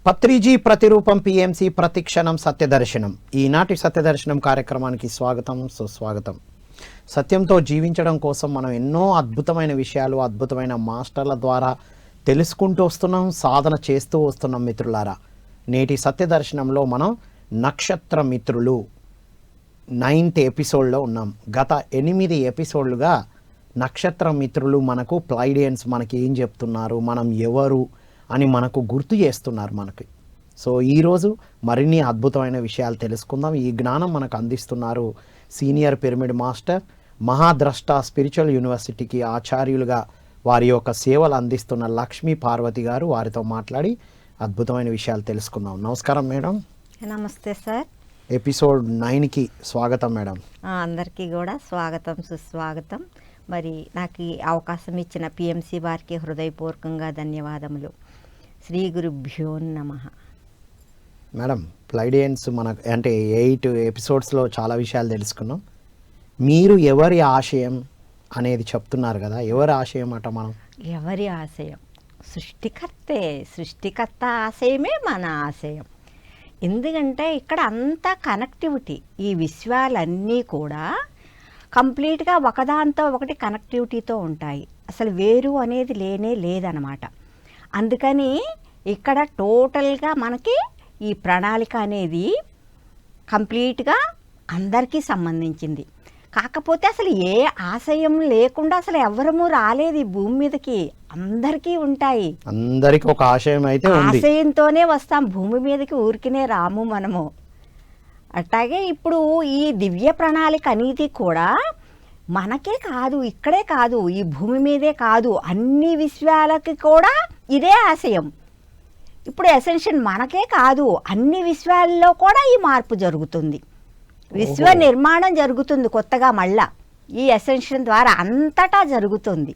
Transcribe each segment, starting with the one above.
పత్రిజీ ప్రతిరూపం పిఎంసి ప్రతిక్షణం సత్యదర్శనం. ఈనాటి సత్యదర్శనం కార్యక్రమానికి స్వాగతం, సుస్వాగతం. సత్యంతో జీవించడం కోసం మనం ఎన్నో అద్భుతమైన విషయాలు అద్భుతమైన మాస్టర్ల ద్వారా తెలుసుకుంటూ వస్తున్నాం, సాధన చేస్తూ వస్తున్నాం. మిత్రులారా, నేటి సత్యదర్శనంలో మనం నక్షత్ర మిత్రులు 9th ఎపిసోడ్లో ఉన్నాం. గత 8 ఎపిసోడ్లుగా నక్షత్ర మిత్రులు మనకు ప్లైడియన్స్ మనకి ఏం చెప్తున్నారు, మనం ఎవరు అని మనకు గుర్తు చేస్తున్నారు మనకి. సో ఈరోజు మరిన్ని అద్భుతమైన విషయాలు తెలుసుకుందాం. ఈ జ్ఞానం మనకు అందిస్తున్నారు సీనియర్ పిరమిడ్ మాస్టర్, మహాద్రష్ట స్పిరిచువల్ యూనివర్సిటీకి ఆచార్యులుగా వారి యొక్క సేవలు అందిస్తున్న లక్ష్మీ పార్వతి గారు. వారితో మాట్లాడి అద్భుతమైన విషయాలు తెలుసుకుందాం. నమస్కారం మేడం. నమస్తే సార్. ఎపిసోడ్ 9కి స్వాగతం మేడం. అందరికీ కూడా స్వాగతం, సుస్వాగతం. మరి నాకు ఈ అవకాశం ఇచ్చిన పిఎంసి వారికి హృదయపూర్వకంగా ధన్యవాదములు. శ్రీ గురుభ్యో నమః. మేడం, ప్లైడియన్స్ మనకు అంటే 8 ఎపిసోడ్స్లో చాలా విషయాలు తెలుసుకున్నాం. మీరు ఎవరి ఆశయం అనేది చెప్తున్నారు కదా, ఎవరి ఆశయం అట? మనం ఎవరి ఆశయం? సృష్టికర్త ఆశయమే మన ఆశయం. ఎందుకంటే ఇక్కడ అంతా కనెక్టివిటీ, ఈ విశ్వాలన్నీ కూడా కంప్లీట్గా ఒకదాంతో ఒకటి కనెక్టివిటీతో ఉంటాయి. అసలు వేరు అనేది లేనే లేదనమాట. అందుకని ఇక్కడ టోటల్గా మనకి ఈ ప్రణాళిక అనేది కంప్లీట్గా అందరికీ సంబంధించింది. కాకపోతే అసలు ఏ ఆశయం లేకుండా అసలు ఎవరము రాలేదు ఈ భూమి మీదకి. అందరికీ ఉంటాయి, అందరికి ఒక ఆశయం అయితే ఉంది. ఆశయంతోనే వస్తాం భూమి మీదకి, ఊరికినే రాము మనము. అట్లాగే ఇప్పుడు ఈ దివ్య ప్రణాళిక అనేది కూడా మనకే కాదు, ఇక్కడే కాదు, ఈ భూమి మీదే కాదు, అన్ని విశ్వాలకి కూడా ఇదే ఆశయం. ఇప్పుడు ఎసెన్షన్ మనకే కాదు, అన్ని విశ్వాల్లో కూడా ఈ మార్పు జరుగుతుంది. విశ్వ నిర్మాణం జరుగుతుంది కొత్తగా, మళ్ళా ఈ ఎసెన్షన్ ద్వారా అంతటా జరుగుతుంది.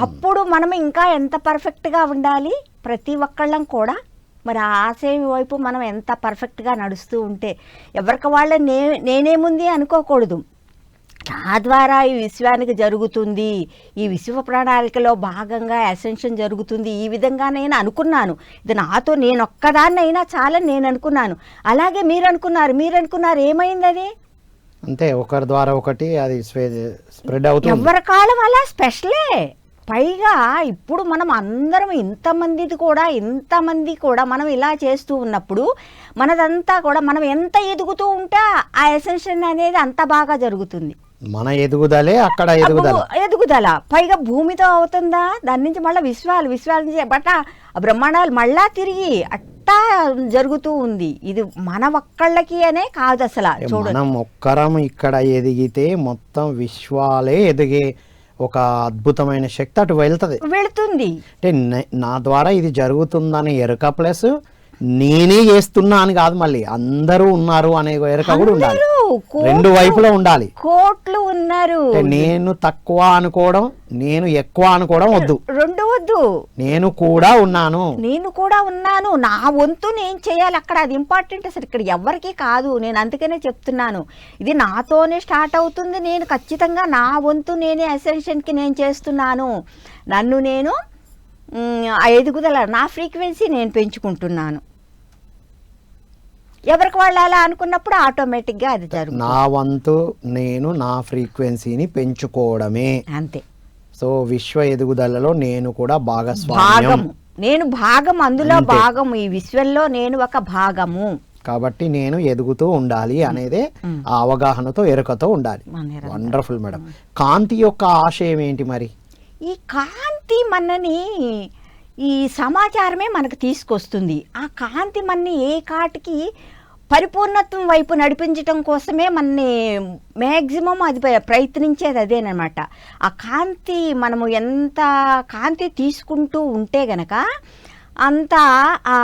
అప్పుడు మనం ఇంకా ఎంత పర్ఫెక్ట్గా ఉండాలి ప్రతి ఒక్కళ్ళం కూడా. మరి ఆ ఆశయం వైపు మనం ఎంత పర్ఫెక్ట్గా నడుస్తూ ఉంటే ఎవరికి వాళ్ళ నేనేముంది అనుకోకూడదు. నా ద్వారా ఈ విశ్వానికి జరుగుతుంది, ఈ విశ్వ ప్రణాళికలో భాగంగా అసెన్షన్ జరుగుతుంది, ఈ విధంగా నేను అనుకున్నాను. ఇది నాతో నేను ఒక్కదాన్నైనా చాలని నేను అనుకున్నాను. అలాగే మీరు అనుకున్నారు. ఏమైంది అది? అంతే, ఒకరి ద్వారా ఒకటి అది స్ప్రెడ్ అవుతుంది. ఎవరి కాలం అలా స్పెషలే. పైగా ఇప్పుడు మనం అందరం ఇంతమంది కూడా మనం ఇలా చేస్తూ ఉన్నప్పుడు మనదంతా కూడా మనం ఎంత ఎదుగుతూ ఉంటే ఆ ఎసెన్షన్ అనేది అంత బాగా జరుగుతుంది. మన ఎదుగుదలే అక్కడ ఎదుగుదల పైగా భూమితో అవుతుందా, దాని నుంచి మళ్ళీ విశ్వాల నుంచి బట్ట బ్రహ్మాండాలు మళ్ళా తిరిగి అట్టా జరుగుతూ ఉంది. ఇది మన ఒక్కళ్ళకి అనే కాదు అసలు. మనం ఒక్కరం ఇక్కడ ఎదిగితే మొత్తం విశ్వాలే ఎదిగే ఒక అద్భుతమైన శక్తి అటు వెళ్తుంది. అంటే నా ద్వారా ఇది జరుగుతుందనే ఎరుక, ప్లస్ నేనే చేస్తున్నా అని కాదు, మళ్ళీ అందరూ ఉన్నారు అనే ఎరుక కూడా ఉండాలి. రెండు వైపులా ఉండాలి. కోట్లు ఉన్నారు. నేను తక్కువ అనుకోవడం, నేను ఎక్కువ అనుకోవడం వద్దు. రెండు వద్దు. నేను కూడా ఉన్నాను. నా వంతు నేను చేయాలి అక్కడ. అది ఇంపార్టెంట్ అసలు. ఇక్కడ ఎవరికి కాదు. నేను అందుకనే చెప్తున్నాను, ఇది నాతోనే స్టార్ట్ అవుతుంది. నేను ఖచ్చితంగా నా వంతు నేనే అసెన్షన్కి నేను చేస్తున్నాను. నన్ను నేను ఎదుగుదల, నా ఫ్రీక్వెన్సీ నేను పెంచుకుంటున్నాను. ఎవరికి వాళ్ళు అలా అనుకున్నప్పుడు ఆటోమేటిక్గా అది జరుగుతుంది. నా వంతు నేను నా ఫ్రీక్వెన్సీని పెంచుకోవడమే, అంతే. సో విశ్వ ఎదుగుదలలో నేను కూడా భాగం, అందులో భాగం. ఈ విశ్వంలో నేను ఒక భాగము. కాబట్టి నేను ఎదుగుతూ ఉండాలి అనేదే ఆ అవగాహనతో, ఎరుకతో ఉండాలి. Wonderful madam. కాంతి యొక్క ఆశయం ఏంటి మరి? ఈ కాంతి మనని, ఈ సమాచారమే మనకు తీసుకొస్తుంది. ఆ కాంతి మనని ఏ కాటికి పరిపూర్ణత్వం వైపు నడిపించడం కోసమే మనని మ్యాక్సిమం అది ప్రయత్నించేది అదేనమాట. ఆ కాంతి మనము ఎంత కాంతి తీసుకుంటూ ఉంటే గనక అంత ఆ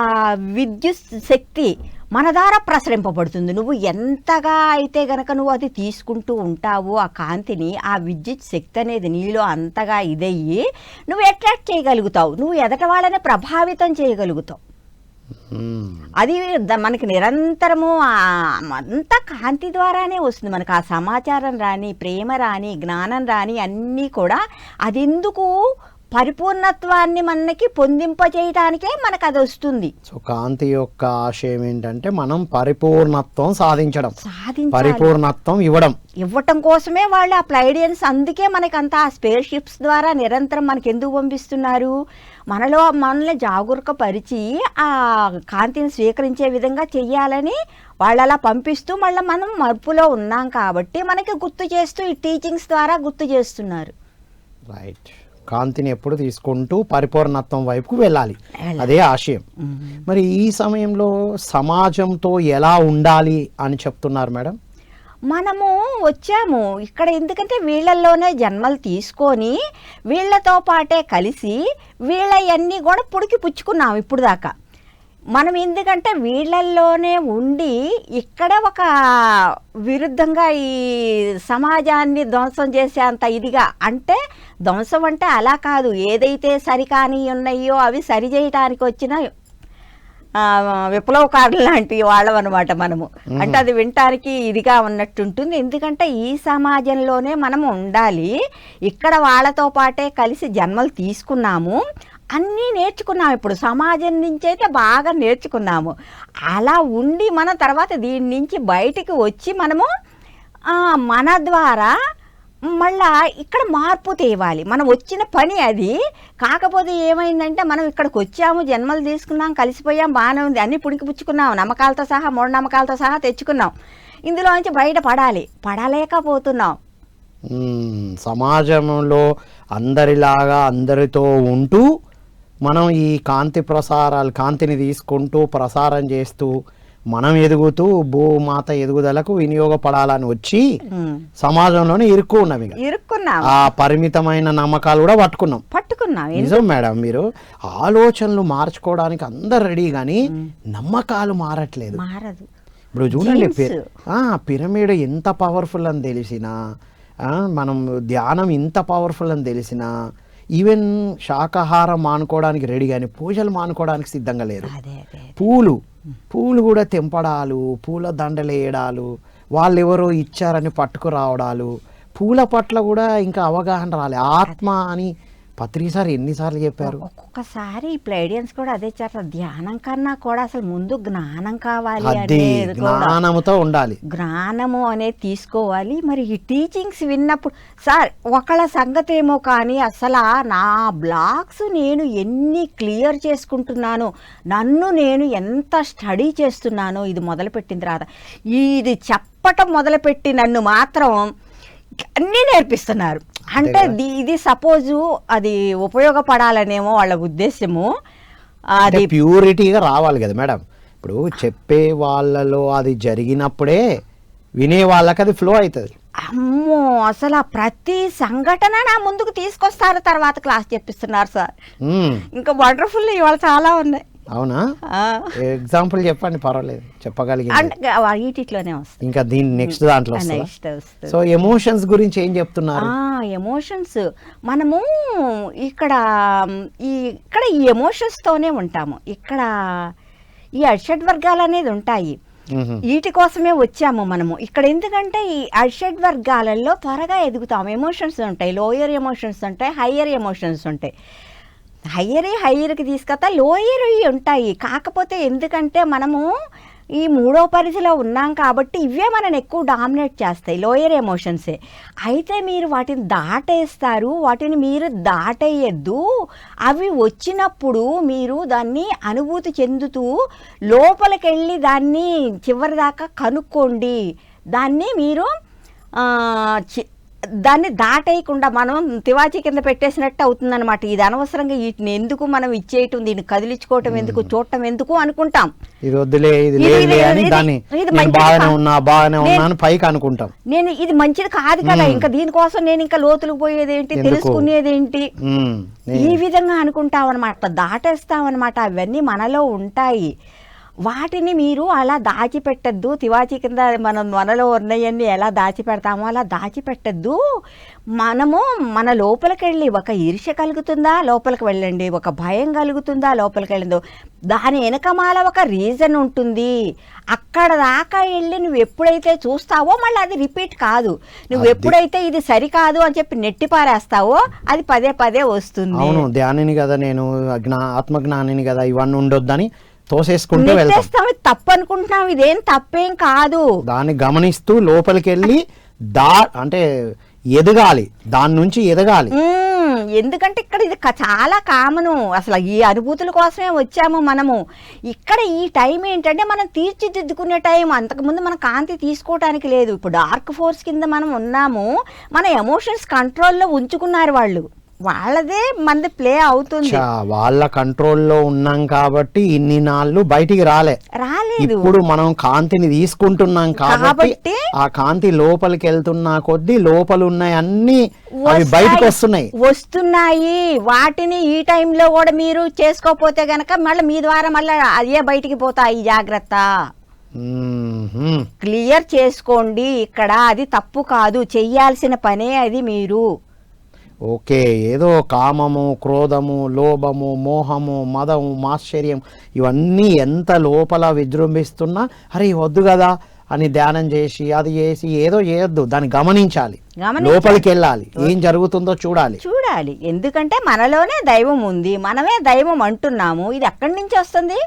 విద్యుత్ శక్తి మన ద్వారా ప్రసరింపబడుతుంది. నువ్వు ఎంతగా అయితే గనక నువ్వు అది తీసుకుంటూ ఉంటావో ఆ కాంతిని, ఆ విద్యుత్ శక్తి అనేది నీలో అంతగా ఇదయ్యి నువ్వు అట్రాక్ట్ చేయగలుగుతావు, నువ్వు ఎదట వాళ్ళని ప్రభావితం చేయగలుగుతావు. అది మనకి నిరంతరము అంతా కాంతి ద్వారానే వస్తుంది. మనకు ఆ సమాచారం రాని, ప్రేమ రాని, జ్ఞానం రాని అన్నీ కూడా అది ఎందుకు పరిపూర్ణత్వాన్ని మనకి పొందింపజేయడానికే మనకు అది వస్తుంది. సో కాంతి యొక్క ఆశయం ఏంటంటే మనం పరిపూర్ణత్వం సాధించడం, పరిపూర్ణత్వం ఇవ్వటం కోసమే వాళ్ళు ఆ ప్లైడియన్స్, అందుకే మనకంతా ఆ స్పేస్ షిప్స్ ద్వారా నిరంతరం మనకి ఎందుకు పంపిస్తున్నారు, మనల్ని జాగరూకపరిచి ఆ కాంతిని స్వీకరించే విధంగా చెయ్యాలని వాళ్ళు అలా పంపిస్తూ మళ్ళీ మనం మరుపులో ఉన్నాం కాబట్టి మనకి గుర్తు చేస్తూ ఈ టీచింగ్స్ ద్వారా గుర్తు చేస్తున్నారు. రైట్. కాంతిని ఎప్పుడు తీసుకుంటూ పరిపూర్ణత్వం వైపుకు వెళ్ళాలి, అదే ఆశయం. మరి ఈ సమయంలో సమాజంతో ఎలా ఉండాలి అని చెప్తున్నారు మేడం? మనము వచ్చాము ఇక్కడ ఎందుకంటే వీళ్ళల్లోనే జన్మలు తీసుకొని వీళ్ళతో పాటే కలిసి వీళ్ళవన్నీ కూడా పుడికి పుచ్చుకున్నాం ఇప్పుడు దాకా. మనం ఎందుకంటే వీళ్ళల్లోనే ఉండి ఇక్కడ ఒక విరుద్ధంగా ఈ సమాజాన్ని ధ్వంసం చేసేంత ఇదిగా, అంటే ధ్వంసం అంటే అలా కాదు, ఏదైతే సరికాని ఉన్నాయో అవి సరి చేయటానికి వచ్చిన విప్లవకారులు లాంటి వాళ్ళం అనమాట మనము. అంటే అది వినటానికి ఇదిగా ఉన్నట్టుంటుంది. ఎందుకంటే ఈ సమాజంలోనే మనం ఉండాలి, ఇక్కడ వాళ్ళతో పాటే కలిసి జన్మలు తీసుకున్నాము, అన్నీ నేర్చుకున్నాము. ఇప్పుడు సమాజం నుంచి అయితే బాగా నేర్చుకున్నాము. అలా ఉండి మన తర్వాత దీని నుంచి బయటికి వచ్చి మనము మన ద్వారా మళ్ళా ఇక్కడ మార్పు తేవాలి. మనం వచ్చిన పని అది. కాకపోతే ఏమైందంటే మనం ఇక్కడికి వచ్చాము, జన్మలు తీసుకున్నాం, కలిసిపోయాం, బాగానే ఉంది, అన్నీ పుడికి పుచ్చుకున్నాం, నమ్మకాలతో సహా మూఢనమ్మకాలతో సహా తెచ్చుకున్నాం. ఇందులో నుంచి బయట పడలేకపోతున్నాం. సమాజంలో అందరిలాగా అందరితో ఉంటూ మనం ఈ కాంతిని తీసుకుంటూ ప్రసారం చేస్తూ మనం ఎదుగుతూ భూమాత ఎదుగుదలకు వినియోగపడాలని వచ్చి సమాజంలోనే ఇరుక్కున్నాం. ఆ పరిమితమైన నమ్మకాలు కూడా పట్టుకున్నాం. నిజం మేడం, మీరు ఆలోచనలు మార్చుకోవడానికి అందరు రెడీ కానీ నమ్మకాలు మారట్లేదు. ఇప్పుడు చూడండి, పిరమిడ్ ఎంత పవర్ఫుల్ అని తెలిసినా, మనం ధ్యానం ఇంత పవర్ఫుల్ అని తెలిసినా, ఈవెన్ శాకాహారం మానుకోవడానికి రెడీ కానీ పూజలు మానుకోవడానికి సిద్ధంగా లేరు. పూలు కూడా తెంపడాలు, పూల దండలు వేయడాలు, వాళ్ళు ఎవరో ఇచ్చారని పట్టుకురావడాలు, పూల పట్ల కూడా ఇంకా అవగాహన రాలే. ఆత్మ అని పత్రిసారి ఎన్నిసార్లు చెప్పారు. ఒక్కొక్కసారి ప్లైడియన్స్ కూడా అదే చేస్తారు, ధ్యానం కన్నా కూడా అసలు ముందు జ్ఞానం కావాలి, జ్ఞానముతో ఉండాలి, జ్ఞానము అనేది తీసుకోవాలి. మరి ఈ టీచింగ్స్ విన్నప్పుడు సార్ ఒకళ్ళ సంగతి ఏమో కానీ అసలు నా బ్లాక్స్ నేను ఎన్ని క్లియర్ చేసుకుంటున్నాను, నన్ను నేను ఎంత స్టడీ చేస్తున్నానో ఇది మొదలుపెట్టిన తర్వాత, ఇది చెప్పటం మొదలుపెట్టి నన్ను మాత్రం అన్నీ నేర్పిస్తున్నారు. అంటే ఇది సపోజు అది ఉపయోగపడాలనేమో వాళ్ళ ఉద్దేశము. అది ప్యూరిటీగా రావాలి కదా మేడం. ఇప్పుడు చెప్పే వాళ్ళలో అది జరిగినప్పుడే వినే వాళ్ళకి అది ఫ్లో అవుతుంది. అమ్మో, అసలు ప్రతి సంఘటన నా ముందుకు తీసుకొస్తారు, తర్వాత క్లాస్ చెప్పిస్తున్నారు సార్. ఇంకా వండర్ఫుల్ ఇవాళ చాలా ఉన్నాయి. అవునా? ఎగ్జాంపుల్ చెప్పండి, పర్వాలేదు, చెప్పగలిగిట్లోనే వస్తుంది. ఇంకా దీని నెక్స్ట్ దాంట్లో సో ఎమోషన్స్ గురించి ఏం చెప్తున్నారు? ఎమోషన్స్ మనము ఇక్కడ ఈ ఎమోషన్స్ తోనే ఉంటాము. ఇక్కడ ఈ అర్షడ్ వర్గాలు అనేది ఉంటాయి, వీటి కోసమే వచ్చాము మనము ఇక్కడ. ఎందుకంటే ఈ అర్షడ్ వర్గాలలో త్వరగా ఎదుగుతాము. ఎమోషన్స్ ఉంటాయి, లోయర్ ఎమోషన్స్ ఉంటాయి, హయ్యర్ ఎమోషన్స్ ఉంటాయి. హయ్యర్కి తీసుకొస్తా లోయర్ ఉంటాయి. కాకపోతే ఎందుకంటే మనము ఈ మూడో పరిధిలో ఉన్నాం కాబట్టి ఇవే మనని ఎక్కువ డామినేట్ చేస్తాయి, లోయర్ ఎమోషన్సే. అయితే మీరు వాటిని దాటేస్తారు, వాటిని మీరు దాటేయద్దు. అవి వచ్చినప్పుడు మీరు దాన్ని అనుభూతి చెందుతూ లోపలికి వెళ్ళి దాన్ని చివరి దాకా కనుక్కోండి. దాన్ని మీరు దాన్ని దాటేయకుండా మనం తివాచీ కింద పెట్టేసినట్టు అవుతుందన్నమాట. ఇది అనవసరంగా వీటిని ఎందుకు మనం ఇచ్చేయటం, దీన్ని కదిలించుకోవటం ఎందుకు, చూడటం ఎందుకు అనుకుంటాం. నేను ఇది మంచిది కాదు కదా, ఇంకా దీనికోసం నేను ఇంకా లోతులకు పోయేదేంటి, తెలుసుకునేదేంటి, ఈ విధంగా అనుకుంటాం అనమాట, దాటేస్తాం అనమాట. అవన్నీ మనలో ఉంటాయి. వాటిని మీరు అలా దాచిపెట్టద్దు. తివాచీ కింద మనలో ఉన్నాయన్నీ ఎలా దాచిపెడతామో అలా దాచిపెట్టద్దు. మనము మన లోపలికి వెళ్ళి ఒక ఈర్ష్య కలుగుతుందా, లోపలికి వెళ్ళండి. ఒక భయం కలుగుతుందా, లోపలికి వెళ్ళిందో, దాని వెనకమాల ఒక రీజన్ ఉంటుంది. అక్కడ దాకా వెళ్ళి నువ్వు ఎప్పుడైతే చూస్తావో మళ్ళీ అది రిపీట్ కాదు. నువ్వు ఎప్పుడైతే ఇది సరికాదు అని చెప్పి నెట్టిపారేస్తావో అది పదే పదే వస్తుంది. అవును, ధ్యానిని కదా నేను, ఆత్మజ్ఞానిని కదా, ఇవన్నీ ఉండొద్దని తోసేసుకుంటూ వెళ్తాం. తప్పు అనుకుంటున్నాం, ఇదేం తప్పేం కాదు. దాన్ని గమనిస్తూ లోపలికి వెళ్ళి అంటే ఎదగాలి, దాని నుంచి ఎదగాలి. ఎందుకంటే ఇక్కడ ఇది చాలా కామను. అసలు ఈ అనుభూతుల కోసమే వచ్చాము మనము. ఇక్కడ ఈ టైం ఏంటంటే మనం తీర్చిదిద్దుకునే టైం. అంతకుముందు మన కాంతి తీసుకోవటానికి లేదు. ఇప్పుడు డార్క్ ఫోర్స్ కింద మనం ఉన్నాము. మన ఎమోషన్స్ కంట్రోల్లో ఉంచుకున్నారు వాళ్ళు. వాళ్ళదే మనది ప్లే అవుతుంది. వాళ్ళ కంట్రోల్లో ఉన్నాం కాబట్టి ఇన్ని నాళ్ళు బయటికి రాలేదు. ఇప్పుడు మనం కాంతిని తీసుకుంటున్నాం కాబట్టి ఆ కాంతి లోపలికి వెళ్తున్నా కొద్దీ లోపల ఉన్నాయి అన్ని బయటకు వస్తున్నాయి. వాటిని ఈ టైంలో కూడా మీరు చేసుకోకపోతే గనక మళ్ళీ మీ ద్వారా మళ్ళీ అదే బయటికి పోతాయి. జాగ్రత్త, క్లియర్ చేసుకోండి. ఇక్కడ అది తప్పు కాదు, చెయ్యాల్సిన పనే అది. మీరు ఓకే, ఏదో కామము, క్రోధము, లోభము, మోహము, మదము, మాశ్చర్యం ఇవన్నీ ఎంత లోపల విజృంభిస్తున్నా అరే వద్దు కదా అని ధ్యానం చేసి అది చేసి ఏదో చేయొద్దు, దాన్ని గమనించాలి, లోపలికి వెళ్ళాలి, ఏం జరుగుతుందో చూడాలి. ఎందుకంటే మనలోనే దైవం ఉంది, మనమే దైవం అంటున్నాము. ఇది ఎక్కడి నుంచి వస్తుంది?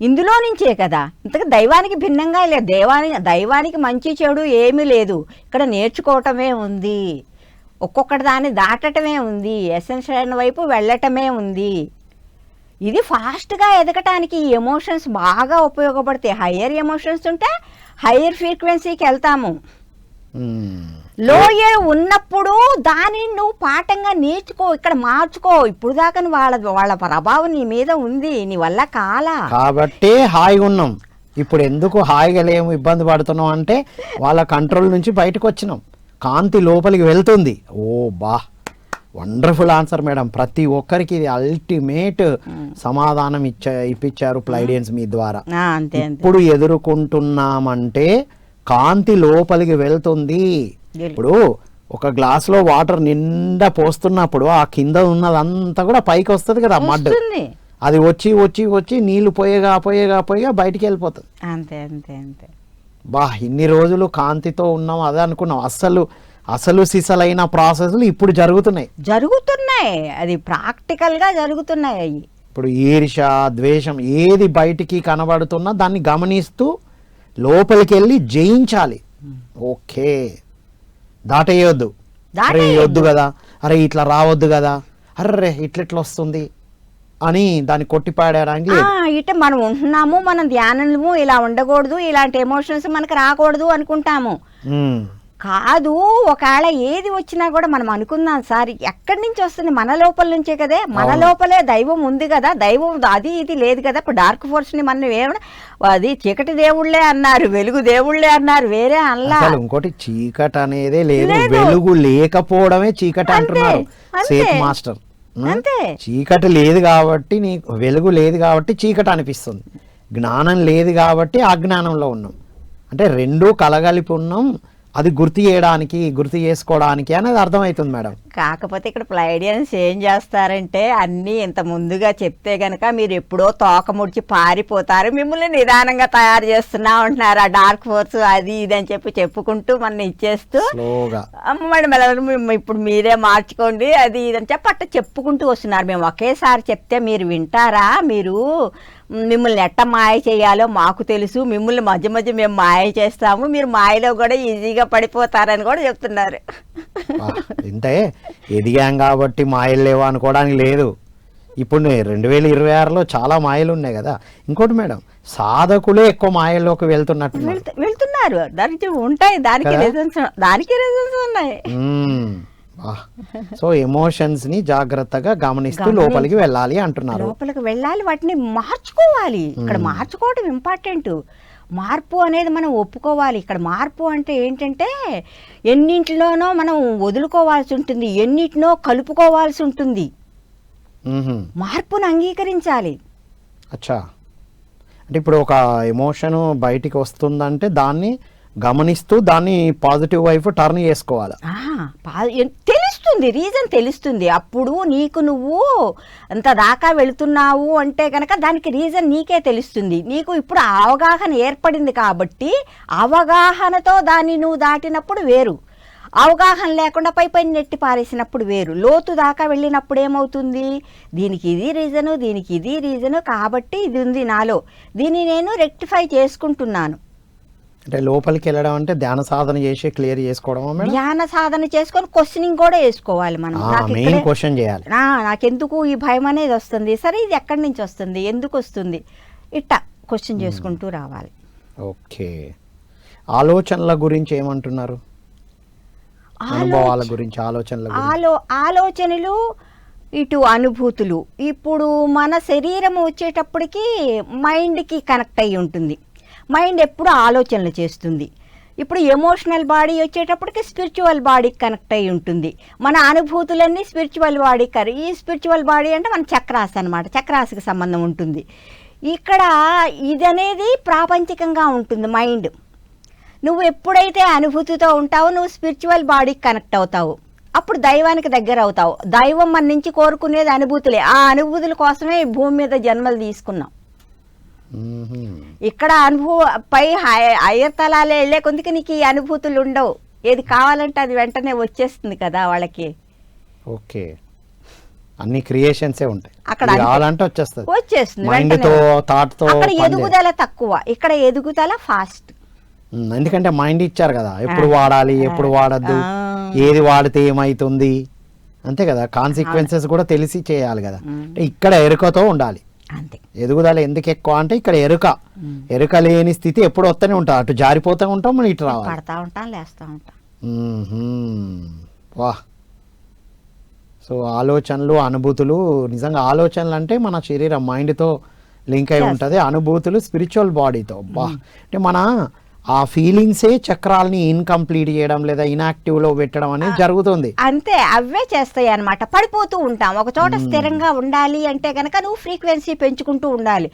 ఇందులో నుంచే కదా. ఇంతకు దైవానికి భిన్నంగా లేదు. దైవానికి మంచి చెడు ఏమీ లేదు. ఇక్కడ నేర్చుకోవటమే ఉంది. ఒక్కొక్కటి దాన్ని దాటటమే ఉంది. ఎసెన్షియల్ వైపు వెళ్ళటమే ఉంది. ఇది ఫాస్ట్గా ఎదగటానికి ఈ ఎమోషన్స్ బాగా ఉపయోగపడతాయి. హయ్యర్ ఎమోషన్స్ ఉంటే హయ్యర్ ఫ్రీక్వెన్సీకి వెళ్తాము. లోయర్ ఉన్నప్పుడు దాన్ని నువ్వు పాఠంగా నేర్చుకో, ఇక్కడ మార్చుకో. ఇప్పుడు దాకా వాళ్ళ ప్రభావం నీ మీద ఉంది, నీ వల్ల కాబట్టి హాయిగా ఉన్నాం. ఇప్పుడు ఎందుకు హాయిగా లేము, ఇబ్బంది పడుతున్నాం అంటే వాళ్ళ కంట్రోల్ నుంచి బయటకు వచ్చినాం. కాంతి లోపలికి వెళ్తుంది. ఓ బా, వండర్ఫుల్ ఆన్సర్ మేడం. ప్రతి ఒక్కరికి ఇది అల్టిమేట్ సమాధానం ఇప్పించారు ప్లైడియన్స్ మీ ద్వారా. ఇప్పుడు ఎదుర్కొంటున్నామంటే కాంతి లోపలికి వెళ్తుంది. ఇప్పుడు ఒక గ్లాస్ లో వాటర్ నిండా పోస్తున్నప్పుడు ఆ కింద ఉన్నదంతా కూడా పైకి వస్తుంది కదా, మడ్. అది వచ్చి వచ్చి వచ్చి నీళ్లు పోయేగా బయటికి వెళ్ళిపోతుంది. అంతే. బా, ఇన్ని రోజులు కాంతితో ఉన్నాం అదే అనుకున్నాం. అసలు సిసలైన ప్రాసెస్లు ఇప్పుడు జరుగుతున్నాయి. అది ప్రాక్టికల్ గా జరుగుతున్నాయి. ఇప్పుడు ఈర్ష, ద్వేషం ఏది బయటికి కనబడుతున్నా దాన్ని గమనిస్తూ లోపలికి వెళ్ళి జయించాలి. ఓకే, దాటేయొద్దు. అరే వద్దు కదా, అరే ఇట్లా రావద్దు కదా, అర్రే ఇట్లెట్లా వస్తుంది అని దాన్ని కొట్టిపాడడానికి ఇట మనం ఉంటున్నాము, మనం ధ్యానము ఇలా ఉండకూడదు, ఇలాంటి ఎమోషన్స్ మనకు రాకూడదు అనుకుంటాము. కాదు, ఒకవేళ ఏది వచ్చినా కూడా మనం అనుకుందాం, సార్ ఎక్కడి నుంచి వస్తుంది? మన లోపల నుంచే కదే. మన లోపలే దైవం ఉంది కదా. దైవం అది ఇది లేదు కదా. ఇప్పుడు డార్క్ ఫోర్స్ ని మనం ఏమన్నా అది చీకటి దేవుళ్లే అన్నారు, వెలుగు దేవుళ్లే అన్నారు, వేరే అల్లా. ఇంకోటి చీకటి అనేదే లేదు, వెలుగు లేకపోవడమే చీకటి అంటున్నారు సేఫ్ మాస్టర్. అంతే, చీకటి లేదు కాబట్టి నీకు వెలుగు లేదు కాబట్టి చీకటి అనిపిస్తుంది. జ్ఞానం లేదు కాబట్టి అజ్ఞానంలో ఉన్నాం. అంటే రెండూ కలగలిపి ఉన్నాం. అది గుర్తు చేసుకోవడానికి అనేది అర్థమవుతుంది మేడం. కాకపోతే ఇక్కడ ప్లైడియన్స్ ఏం చేస్తారంటే అన్నీ ఇంత ముందుగా చెప్తే గనక మీరు ఎప్పుడో తోక ముడిచి పారిపోతారు, మిమ్మల్ని నిదానంగా తయారు చేస్తున్నా ఉంటున్నారు. ఆ డార్క్ ఫోర్స్ అది ఇది అని చెప్పుకుంటూ మన ఇచ్చేస్తూ మేడం ఇప్పుడు మీరే మార్చుకోండి అది ఇది అని చెప్పి అట్లా చెప్పుకుంటూ వస్తున్నారు. మేము ఒకేసారి చెప్తే మీరు వింటారా? మీరు మిమ్మల్ని ఎట్ట మాయ చేయాలో మాకు తెలుసు, మిమ్మల్ని మధ్య మధ్య మేము మాయ చేస్తాము, మీరు మాయలో కూడా ఈజీగా పడిపోతారని కూడా చెప్తున్నారు. ఇంతే, ఎదిగాం కాబట్టి మాయలు లేవు అనుకోవడానికి లేదు. ఇప్పుడు 2026లో చాలా మాయలు ఉన్నాయి కదా. ఇంకోటి మేడం, సాధకులే ఎక్కువ మాయల్లోకి వెళ్తున్నారు. దానికి ఉంటాయి, దానికి రీజన్స్ ఉన్నాయి. సో ఎమోషన్స్ ని జాగ్రత్తగా గమనిస్తూ లోపలికి వెళ్ళాలి అంటున్నారు. లోపలికి వెళ్ళాలి, వాటిని మార్చుకోవాలి. ఇక్కడ మార్చుకోవడం ఇంపార్టెంట్. మార్పు అనేది మనం ఒప్పుకోవాలి. ఇక్కడ మార్పు అంటే ఏంటంటే ఎన్నింటిలోనో మనం వదులుకోవాల్సి ఉంటుంది, ఎన్నిటినో కలుపుకోవాల్సి ఉంటుంది. మార్పును అంగీకరించాలి. అచ్చా, అంటే ఇప్పుడు ఒక ఎమోషన్ బయటికి వస్తుందంటే దాన్ని గమనిస్తూ దాన్ని పాజిటివ్ వైపు టర్న్ చేసుకోవాలి. తెలుస్తుంది, రీజన్ తెలుస్తుంది. అప్పుడు నీకు నువ్వు అంత దాకా వెళుతున్నావు అంటే కనుక దానికి రీజన్ నీకే తెలుస్తుంది. నీకు ఇప్పుడు అవగాహన ఏర్పడింది కాబట్టి అవగాహనతో దాన్ని నువ్వు దాటినప్పుడు వేరు, అవగాహన లేకుండా పై పైన నెట్టి పారేసినప్పుడు వేరు. లోతు దాకా వెళ్ళినప్పుడు ఏమవుతుంది, దీనికి ఇది రీజను, దీనికి ఇది రీజను, కాబట్టి ఇది ఉంది నాలో, దీన్ని నేను రెక్టిఫై చేసుకుంటున్నాను. అంటే లోపలికి వెళ్ళడం అంటే ధ్యాన సాధన చేసి క్లియర్ చేసుకోవడం, ధ్యాన సాధన చేసుకొని క్వశ్చనింగ్ కూడా వేసుకోవాలి మనం. మెయిన్ క్వశ్చన్ చేయాలి. నాకెందుకు ఈ భయం అనేది వస్తుంది, సరే ఇది ఎక్కడి నుంచి వస్తుంది, ఎందుకు వస్తుంది, ఇట్టా క్వశ్చన్ చేసుకుంటూ రావాలి. ఓకే, ఆలోచనల గురించి ఏమంటున్నారు? అనుభవాల గురించి, ఆలోచనలు ఇటు అనుభూతులు. ఇప్పుడు మన శరీరం వచ్చేటప్పటికి మైండ్కి కనెక్ట్ అయ్యి ఉంటుంది. మైండ్ ఎప్పుడు ఆలోచనలు చేస్తుంది. ఇప్పుడు ఎమోషనల్ బాడీ వచ్చేటప్పటికి స్పిరిచువల్ బాడీకి కనెక్ట్ అయి ఉంటుంది. మన అనుభూతులన్నీ స్పిరిచువల్ బాడీకి, ఈ స్పిరిచువల్ బాడీ అంటే మన చక్రాస్ అనమాట, చక్రాస్కి సంబంధం ఉంటుంది. ఇక్కడ ఇది అనేది ప్రాపంచికంగా ఉంటుంది మైండ్. నువ్వు ఎప్పుడైతే అనుభూతితో ఉంటావో నువ్వు స్పిరిచువల్ బాడీకి కనెక్ట్ అవుతావు, అప్పుడు దైవానికి దగ్గర అవుతావు. దైవం మన నుంచి కోరుకునేది అనుభూతులే. ఆ అనుభూతుల కోసమే భూమి మీద జన్మలు తీసుకున్నాం. ఇక్కడ పై హయ్యర్ తలాలే వెళ్ళే కొందుకు నీకు ఈ అనుభూతులు ఉండవు. ఏది కావాలంటే అది వెంటనే వచ్చేస్తుంది కదా వాళ్ళకి. ఓకే, అన్ని క్రియేషన్సే ఉంటాయి, అక్కడ వచ్చేస్తుంది మైండ్తో, థాట్తో. అక్కడ ఎదుగుదల తక్కువ, ఇక్కడ ఎదుగుదల ఫాస్ట్. ఎందుకంటే మైండ్ ఇచ్చారు కదా, ఎప్పుడు వాడాలి ఎప్పుడు వాడద్దు, ఏది వాడితే ఏమైతుంది, అంతే కదా. కాన్సిక్వెన్సెస్ కూడా తెలిసి చేయాలి కదా. ఇక్కడ ఎరుకతో ఉండాలి. అంతే. ఎదుగుదల ఎందుకు ఎక్కువ అంటే ఇక్కడ ఎరుక లేని స్థితి ఎప్పుడు వస్తూనే ఉంటాం, అటు జారిపోతూ ఉంటాం, మనం ఇటు రావాలి, పడతా ఉంటాం, లేస్తూ ఉంటాం. వా. సో ఆలోచనలు, అనుభూతులు, నిజంగా ఆలోచనలు అంటే మన శరీరం మైండ్తో లింక్ అయి ఉంటుంది, అనుభూతులు స్పిరిచువల్ బాడీతో. బా, అంటే మన ఆ ఫీలింగ్సే చక్రాలని ఇన్కంప్లీట్ చేయడం లేదా ఇన్యాక్టివ్ లో పెట్టడం అనేది జరుగుతుంది. అంతే, అవే చేస్తాయి అన్నమాట. పడిపోతూ ఉంటాం. ఒక చోట స్థిరంగా ఉండాలి అంటే గనక నువ్వు ఫ్రీక్వెన్సీ పెంచుకుంటూ ఉండాలి.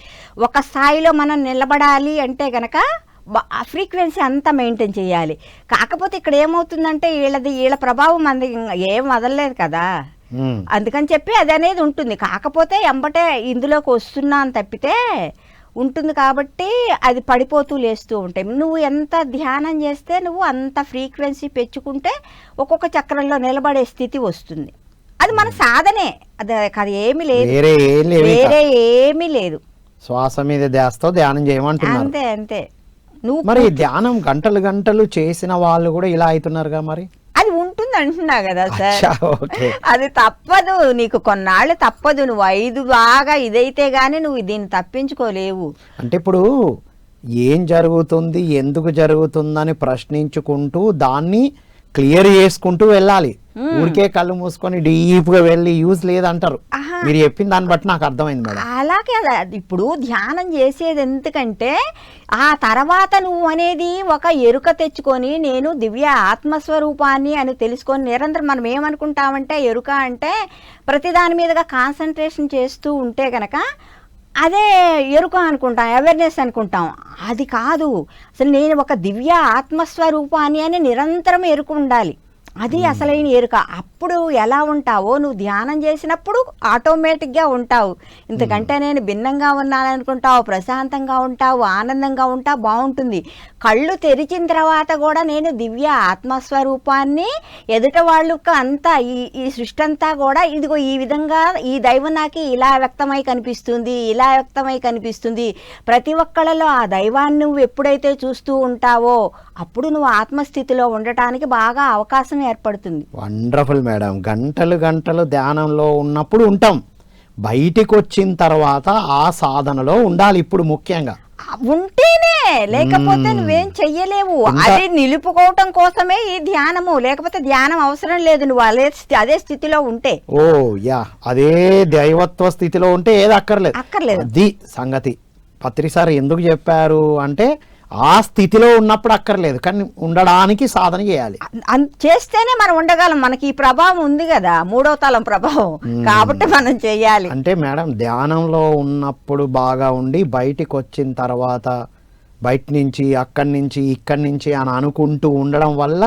ఒక స్థాయిలో మనం నిలబడాలి అంటే గనక ఆ ఫ్రీక్వెన్సీ అంతా మెయింటైన్ చేయాలి. కాకపోతే ఇక్కడ ఏమవుతుందంటే వీళ్ళ ప్రభావం మనది ఏం వదలలేదు కదా, అందుకని చెప్పి అది అనేది ఉంటుంది. కాకపోతే ఎంబటే ఇందులోకి వస్తున్నాను తప్పితే ఉంటుంది కాబట్టి అది పడిపోతూ లేస్తూ ఉంటాయి. నువ్వు ఎంత ధ్యానం చేస్తే నువ్వు అంత ఫ్రీక్వెన్సీ పెంచుకుంటే ఒక్కొక్క చక్రంలో నిలబడే స్థితి వస్తుంది. అది మన సాధనే, అది ఏమీ లేదు, వేరే ఏమీ లేదు. శ్వాస మీద ధ్యాసతో ధ్యానం చేయమంటున్నారు. అంతే అంతే. నువ్వు మరి ధ్యానం గంటలు గంటలు చేసిన వాళ్ళు కూడా ఇలా అవుతున్నారుగా, మరి అది ఉంటుంది అంటున్నా కదా సార్. అది తప్పదు, నీకు కొన్నాళ్ళు తప్పదు. నువ్వు 5 బాగా ఇదైతే గానీ నువ్వు దీన్ని తప్పించుకోలేవు. అంటే ఇప్పుడు ఏం జరుగుతుంది, ఎందుకు జరుగుతుందని ప్రశ్నించుకుంటూ దాన్ని క్లియర్ చేసుకుంటూ వెళ్ళాలి. ఊరికే కళ్ళు మూసుకొని డీప్ గా వెళ్ళి యూజ్ లేదంటారు. మీరు చెప్పిన దాన్ని బట్టి నాకు అర్థమైంది మేడం. అలాగే ఇప్పుడు ధ్యానం చేసేది ఎందుకంటే ఆ తర్వాత నువ్వు అనేది ఒక ఎరుక తెచ్చుకొని నేను దివ్య ఆత్మస్వరూపాన్ని అని తెలుసుకొని నిరంతరం మనం ఏమనుకుంటామంటే ఎరుక అంటే ప్రతిదాని మీదుగా కాన్సన్ట్రేషన్ చేస్తూ ఉంటే గనక అదే ఎరుక అనుకుంటాం, అవేర్నెస్ అనుకుంటాం. అది కాదు, అసలు నేను ఒక దివ్య ఆత్మస్వరూపాన్ని అని నిరంతరం ఎరుక ఉండాలి. అది అసలైన ఎరుక. అప్పుడు ఎలా ఉంటావో నువ్వు ధ్యానం చేసినప్పుడు ఆటోమేటిక్గా ఉంటావు. ఇంతకంటే నేను భిన్నంగా ఉన్నాను అనుకుంటావు, ప్రశాంతంగా ఉంటావు, ఆనందంగా ఉంటావు, బాగుంటుంది. కళ్ళు తెరిచిన తర్వాత కూడా నేను దివ్య ఆత్మస్వరూపాన్ని ఎదుట వాళ్ళకు అంతా ఈ సృష్టి అంతా కూడా ఇదిగో ఈ విధంగా ఈ దైవం నాకు ఇలా వ్యక్తమై కనిపిస్తుంది, ఇలా వ్యక్తమై కనిపిస్తుంది. ప్రతి ఒక్కళ్ళలో ఆ దైవాన్ని నువ్వు ఎప్పుడైతే చూస్తూ ఉంటావో అప్పుడు నువ్వు ఆత్మస్థితిలో ఉండటానికి బాగా అవకాశం ఏర్పడుతుంది. Wonderful madam. గంటలు గంటలు ధ్యానంలో ఉన్నప్పుడు ఉంటాం, బయటికి వచ్చిన తర్వాత ఆ సాధనలో ఉండాలి. ఇప్పుడు ముఖ్యంగా ఉంటేనే, లేకపోతే నువ్వేం చెయ్యలేవు. అది నిలుపుకోవటం కోసమే ఈ ధ్యానము, లేకపోతే ధ్యానం అవసరం లేదు. నువ్వు అదే స్థితిలో ఉంటే, ఓ యా, అదే దైవత్వ స్థితిలో ఉంటే ఏది అక్కర్లేదు. అక్కర్లేదు. అది సంగతి. పత్రి సార్ ఎందుకు చెప్పారు అంటే ఆ స్థితిలో ఉన్నప్పుడు అక్కర్లేదు, కానీ ఉండడానికి సాధన చేయాలి. చేస్తేనే మనం ఉండగలం. మనకి ఈ ప్రభావం ఉంది కదా, 3వ తలం ప్రభావం, కాబట్టి మనం చేయాలి. అంటే మేడం ధ్యానంలో ఉన్నప్పుడు బాగా ఉండి బయటికి వచ్చిన తర్వాత బయట నుంచి అక్కడి నుంచి ఇక్కడి నుంచి అని అనుకుంటూ ఉండడం వల్ల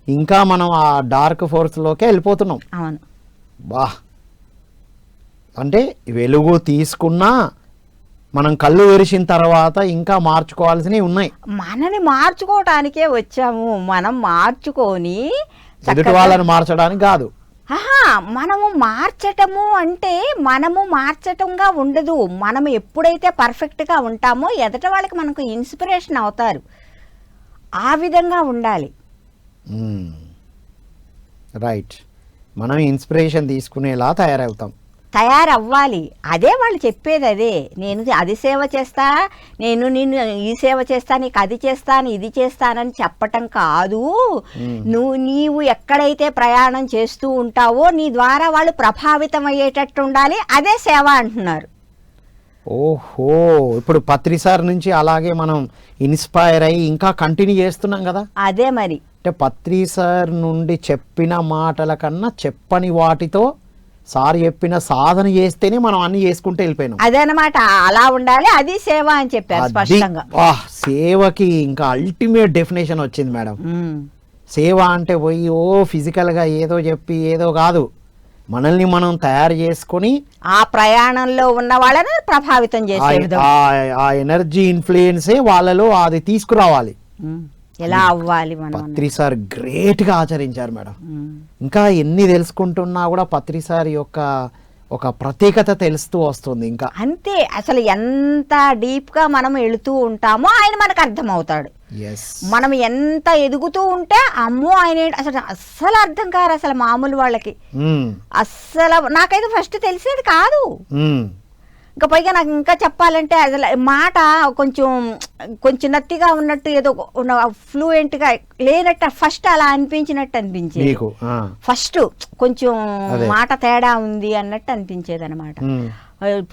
ఇంకా మనం ఆ డార్క్ ఫోర్స్లోకే వెళ్ళిపోతున్నాం. అవును. బా అంటే వెలుగు తీసుకున్నా మనం కళ్ళు తెరిచిన తర్వాత ఇంకా మార్చుకోవాల్సినవి ఉన్నాయి. మనని మార్చుకోవటానికే వచ్చాము. మనం మార్చుకొని ఎదుటి వాళ్ళని మార్చడానికి కాదు. మనము మార్చటము అంటే మనము మార్చటంగా ఉండదు. మనం ఎప్పుడైతే పర్ఫెక్ట్గా ఉంటామో ఎదుటి వాళ్ళకి మనకు ఇన్స్పిరేషన్ అవుతారు. ఆ విధంగా ఉండాలి. రైట్. మనం ఇన్స్పిరేషన్ తీసుకునేలా తయారవ్వాలి. అదే వాళ్ళు చెప్పేది. అదే నేను అది సేవ చేస్తా, నేను ఈ సేవ చేస్తా, నీకు అది చేస్తాను ఇది చేస్తానని చెప్పటం కాదు. నీవు ఎక్కడైతే ప్రయాణం చేస్తూ ఉంటావో నీ ద్వారా వాళ్ళు ప్రభావితం అయ్యేటట్టు ఉండాలి. అదే సేవ అంటున్నారు. ఓహో, ఇప్పుడు పత్రి సార్ నుంచి అలాగే మనం ఇన్స్పైర్ అయ్యి ఇంకా కంటిన్యూ చేస్తున్నాం కదా. అదే మరి. అంటే పత్రి సార్ నుండి చెప్పిన మాటల కన్నా చెప్పని వాటితో సార్ చెప్పిన సాధన చేస్తేనే మనం అన్ని చేసుకుంటూ వెళ్ళిపోయినాం. అదనమాట, అలా ఉండాలి. అది సేవ అని చెప్పారు స్పష్టంగా. సేవకి ఇంకా అల్టిమేట్ డెఫినేషన్ వచ్చింది మేడం. సేవ అంటే పోయి ఫిజికల్గా ఏదో చెప్పి ఏదో కాదు, మనల్ని మనం తయారు చేసుకొని ఆ ప్రయాణంలో ఉన్న వాళ్ళని ప్రభావితం చేసే ఆ ఎనర్జీ ఇన్ఫ్లుయెన్సే వాళ్ళలో అది తీసుకురావాలి. ఎలా అవ్వాలి మనం. పత్రి సార్ గ్రేట్ గా ఆచరించారు మేడం. ఇంకా ఎన్ని తెలుసుకుంటున్నా కూడా పత్రి సార్ యొక్క ఒక ప్రత్యేకత తెలుస్తూ వస్తుంది. ఇంకా అంతే, అసలు ఎంత డీప్ గా మనం వెళుతూ ఉంటామో ఆయన మనకు అర్థమవుతాడు. మనం ఎంత ఎదుగుతూ ఉంటే అమ్మో ఆయన అస్సలు అర్థం కారు అసలు మామూలు వాళ్ళకి. అస్సలు నాకైతే ఫస్ట్ తెలిసేది కాదు. ఇంకా పైగా నాకు ఇంకా చెప్పాలంటే అసలు మాట కొంచెం నత్తిగా ఉన్నట్టు, ఏదో ఫ్లూయెంట్గా లేనట్టు ఫస్ట్ అలా అనిపించింది. ఫస్ట్ కొంచెం మాట తేడా ఉంది అన్నట్టు అనిపించేది అనమాట.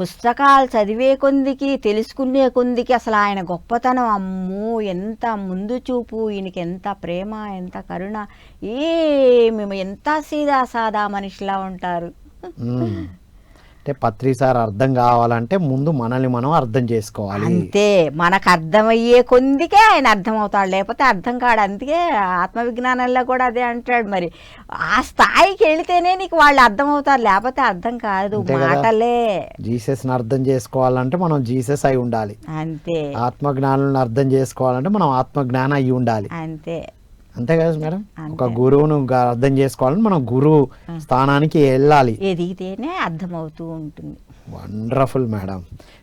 పుస్తకాలు చదివే కొందికి తెలుసుకునే కొందికి అసలు ఆయన గొప్పతనం, అమ్మో ఎంత ముందు చూపు, ఈయనకి ఎంత ప్రేమ, ఎంత కరుణ, మేము ఎంత సీదా సాదా మనిషిలా ఉంటారు. అంటే పత్రి సార్ అర్థం కావాలంటే ముందు మనల్ని మనం అర్థం చేసుకోవాలి. అంతే, మనకు అర్థమయ్యే కొందికే ఆయన అర్థమవుతాడు, లేకపోతే అర్థం కాడు. అందుకే ఆత్మవిజ్ఞానంలో కూడా అదే అంటాడు. మరి ఆ స్థాయికి వెళితేనే నీకు వాళ్ళు అర్థమవుతారు, లేకపోతే అర్థం కాదు. మాటలే. జీసస్ని అర్థం చేసుకోవాలంటే మనం జీసస్ అయి ఉండాలి. అంతే. ఆత్మజ్ఞానాలను అర్థం చేసుకోవాలంటే మనం ఆత్మజ్ఞానం అయి ఉండాలి. అంతే. అంతే కదా మేడం. ఒక గురువును అర్థం చేసుకోవాలని మనం గురువు స్థానానికి వెళ్ళాలి, ఎదిగితేనే అర్థమవుతూ ఉంటుంది. Wonderful madam.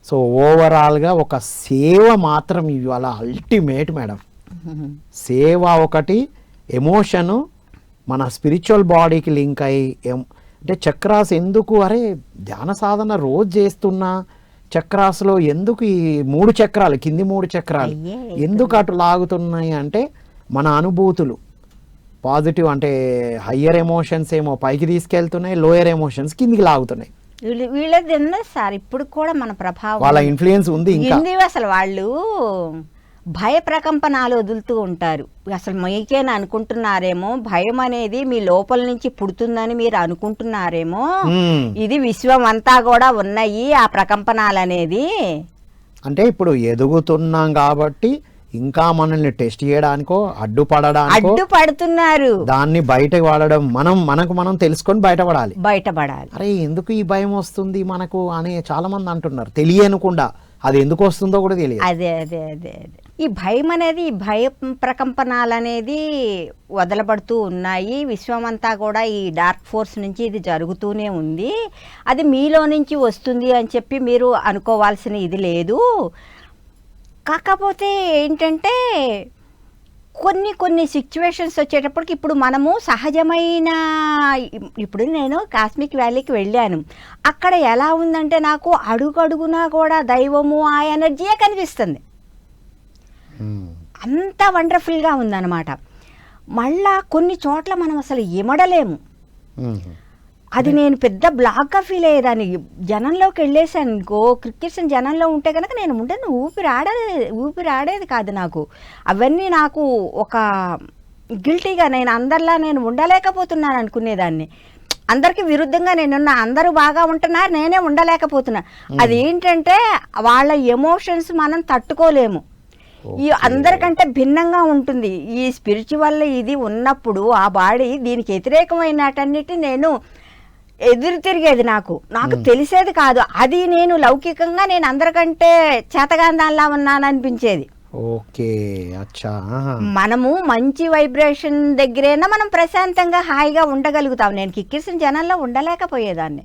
సో ఓవరాల్గా ఒక సేవ మాత్రం ఇవాళ అల్టిమేట్ మేడం. సేవ ఒకటి, ఎమోషను మన స్పిరిచువల్ బాడీకి లింక్ అయ్యి, అంటే చక్రాస్ ఎందుకు, అరే ధ్యాన సాధన రోజు చేస్తున్నా చక్రాస్లో ఎందుకు ఈ 3 చక్రాలు, కింది 3 చక్రాలు ఎందుకు అటు లాగుతున్నాయి అంటే మన అనుభూతులు పాజిటివ్, అంటే హయ్యర్ ఎమోషన్స్ ఏమో పైకి తీసుకెళ్తున్నాయి, లోయర్ ఎమోషన్స్ కిందికి లాగుతున్నాయి. వీళ్ళది సార్ ఇప్పుడు కూడా మన ప్రభావం, వాళ్ళ ఇన్ఫ్లుయెన్స్ ఉంది ఇంకా. అసలు వాళ్ళు భయ ప్రకంపనాలు వదులుతూ ఉంటారు. అసలు మీకేనా అనుకుంటున్నారేమో, భయం అనేది మీ లోపల నుంచి పుడుతుందని మీరు అనుకుంటున్నారేమో. ఇది విశ్వం అంతా కూడా ఉన్నాయి ఆ ప్రకంపనాలు అనేది. అంటే ఇప్పుడు ఎదుగుతున్నాం కాబట్టి ఇంకా మనల్ని టెస్ట్ చేయడానికో అడ్డుపడుతున్నారు. దాన్ని బయట వాడడం, మనకు మనం తెలుసుకొని బయటపడాలి. అరే ఎందుకు ఈ భయం వస్తుంది మనకు అని చాలా మంది అంటున్నారు, తెలియనుకుండా. అది ఎందుకు వస్తుందో కూడా తెలియదు. అదే అదే అదే అదే ఈ భయం అనేది, ఈ భయ ప్రకంపనాలు అనేది వదలబడుతూ ఉన్నాయి. విశ్వమంతా కూడా ఈ డార్క్ ఫోర్స్ నుంచి ఇది జరుగుతూనే ఉంది. అది మీలో నుంచి వస్తుంది అని చెప్పి మీరు అనుకోవాల్సిన ఇది లేదు. కాకపోతే ఏంటంటే కొన్ని సిచ్యువేషన్స్ వచ్చేటప్పటికి, ఇప్పుడు మనము సహజమైన, ఇప్పుడు నేను కాస్మిక్ వ్యాలీకి వెళ్ళాను, అక్కడ ఎలా ఉందంటే నాకు అడుగడుగునా కూడా దైవము ఆ ఎనర్జీయే కనిపిస్తుంది. అంత వండర్ఫుల్గా ఉందన్నమాట. మళ్ళా కొన్ని చోట్ల మనం అసలు ఇమడలేము. అది నేను పెద్ద బ్లాక్గా ఫీల్ అయ్యేదాన్ని. జనంలోకి వెళ్ళేసాను ఇంకో క్రికెట్స్ జనంలో ఉంటే కనుక నేను ఉండను, ఊపిరి ఆడేది కాదు నాకు. అవన్నీ నాకు ఒక గిల్టీగా నేను అందరిలా నేను ఉండలేకపోతున్నాను అనుకునేదాన్ని. అందరికీ విరుద్ధంగా నేనున్నా, అందరూ బాగా ఉంటున్నారు, నేనే ఉండలేకపోతున్నా. అదేంటంటే వాళ్ళ ఎమోషన్స్ మనం తట్టుకోలేము. ఈ అందరికంటే భిన్నంగా ఉంటుంది. ఈ స్పిరిచువల్ ఇది ఉన్నప్పుడు ఆ బాడీ దీనికి వ్యతిరేకమైనటన్నిటి నేను ఎదురు తిరిగేది. నాకు తెలిసేది కాదు. అది నేను లౌకికంగా నేను అందరికంటే చేతగాందాల్లా ఉన్నాననిపించేది. ఓకే, అచ్చా. మనము మంచి వైబ్రేషన్ దగ్గరైనా మనం ప్రశాంతంగా హాయిగా ఉండగలుగుతాం. నేను కిక్కిరిసిన జనంలో ఉండలేకపోయేదాన్ని,